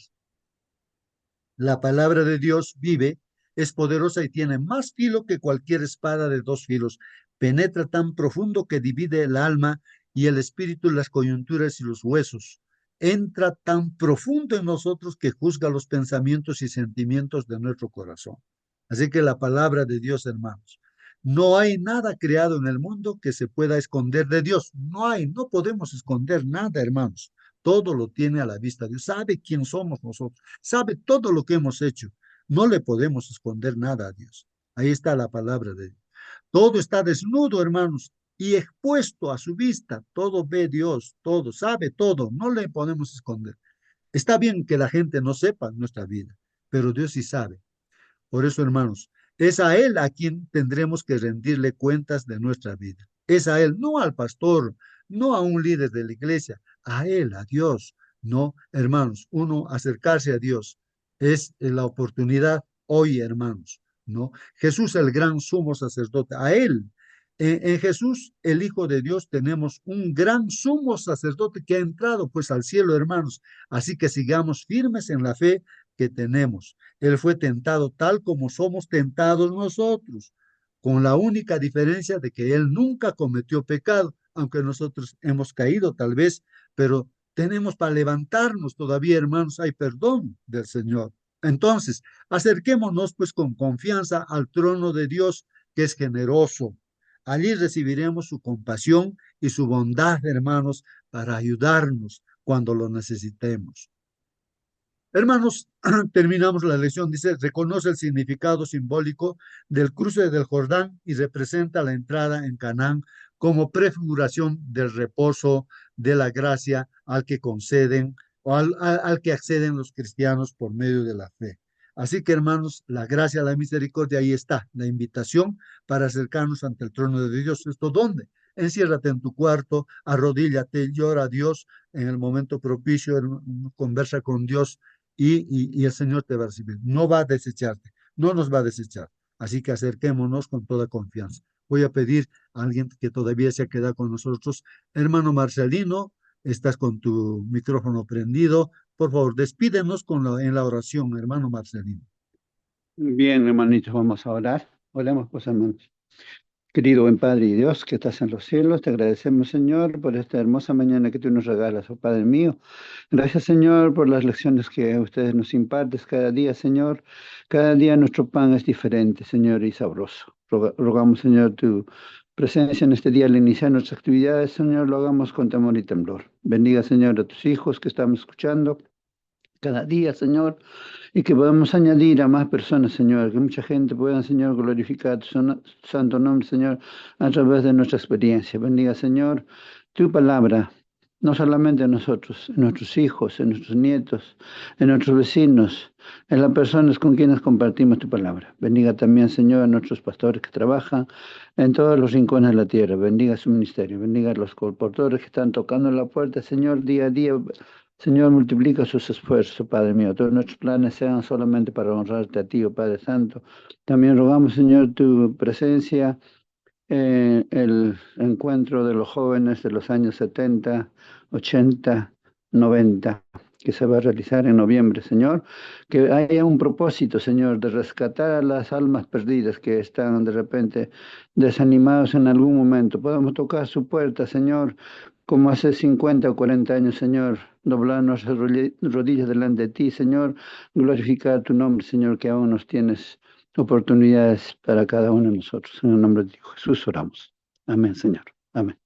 Speaker 1: La palabra de Dios vive, es poderosa y tiene más filo que cualquier espada de 2 filos. Penetra tan profundo que divide el alma y el espíritu, las coyunturas y los huesos. Entra tan profundo en nosotros que juzga los pensamientos y sentimientos de nuestro corazón. Así que la palabra de Dios, hermanos, no hay nada creado en el mundo que se pueda esconder de Dios. No podemos esconder nada, hermanos. Todo lo tiene a la vista. Dios sabe quién somos nosotros, sabe todo lo que hemos hecho. No le podemos esconder nada a Dios. Ahí está la palabra de Dios. Todo está desnudo, hermanos, y expuesto a su vista. Todo ve Dios, todo, sabe todo. No le podemos esconder. Está bien que la gente no sepa nuestra vida, pero Dios sí sabe. Por eso, hermanos, es a Él a quien tendremos que rendirle cuentas de nuestra vida. Es a Él, no al pastor, no a un líder de la iglesia, a Él, a Dios. No, hermanos, uno acercarse a Dios es la oportunidad hoy, hermanos, ¿no? Jesús, el gran sumo sacerdote, a Él. En Jesús, el Hijo de Dios, tenemos un gran sumo sacerdote que ha entrado pues al cielo, hermanos. Así que sigamos firmes en la fe que tenemos. Él fue tentado tal como somos tentados nosotros, con la única diferencia de que Él nunca cometió pecado, aunque nosotros hemos caído tal vez, pero tenemos para levantarnos todavía, hermanos, hay perdón del Señor. Entonces, acerquémonos pues con confianza al trono de Dios, que es generoso. Allí recibiremos su compasión y su bondad, hermanos, para ayudarnos cuando lo necesitemos. Hermanos, terminamos la lección. Dice, reconoce el significado simbólico del cruce del Jordán y representa la entrada en Canaán como prefiguración del reposo de la gracia al que conceden o al que acceden los cristianos por medio de la fe. Así que, hermanos, la gracia, la misericordia, ahí está, la invitación para acercarnos ante el trono de Dios. ¿Esto dónde? Enciérrate en tu cuarto, arrodíllate, llora a Dios en el momento propicio, conversa con Dios y el Señor te va a recibir. No va a desecharte, no nos va a desechar. Así que acerquémonos con toda confianza. Voy a pedir a alguien que todavía se ha quedado con nosotros. Hermano Marcelino, estás con tu micrófono prendido. Por favor, despídenos en la oración, hermano Marcelino.
Speaker 2: Bien, hermanitos, vamos a orar. Oremos, pues, hermanos. Querido buen Padre y Dios que estás en los cielos, te agradecemos, Señor, por esta hermosa mañana que tú nos regalas, oh Padre mío. Gracias, Señor, por las lecciones que ustedes nos impartes cada día, Señor. Cada día nuestro pan es diferente, Señor, y sabroso. Rogamos, Señor, tu presencia en este día al iniciar nuestras actividades, Señor, lo hagamos con temor y temblor. Bendiga, Señor, a tus hijos que estamos escuchando cada día, Señor, y que podamos añadir a más personas, Señor, que mucha gente pueda, Señor, glorificar tu santo nombre, Señor, a través de nuestra experiencia. Bendiga, Señor, tu palabra, no solamente en nosotros, en nuestros hijos, en nuestros nietos, en nuestros vecinos, en las personas con quienes compartimos tu palabra. Bendiga también, Señor, a nuestros pastores que trabajan en todos los rincones de la tierra. Bendiga su ministerio, bendiga a los colportores que están tocando la puerta, Señor, día a día. Señor, multiplica sus esfuerzos, Padre mío. Todos nuestros planes sean solamente para honrarte a ti, oh Padre Santo. También rogamos, Señor, tu presencia en el encuentro de los jóvenes de los años 70, 80, 90, que se va a realizar en noviembre, Señor. Que haya un propósito, Señor, de rescatar a las almas perdidas que están de repente desanimados en algún momento. Podemos tocar su puerta, Señor, como hace 50 o 40 años, Señor, doblar nuestras rodillas delante de ti, Señor, glorificar tu nombre, Señor, que aún nos tienes oportunidades para cada uno de nosotros. En el nombre de Jesús oramos. Amén, Señor. Amén.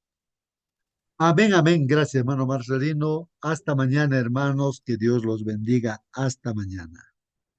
Speaker 1: Amén, amén. Gracias, hermano Marcelino. Hasta mañana, hermanos. Que Dios los bendiga. Hasta mañana.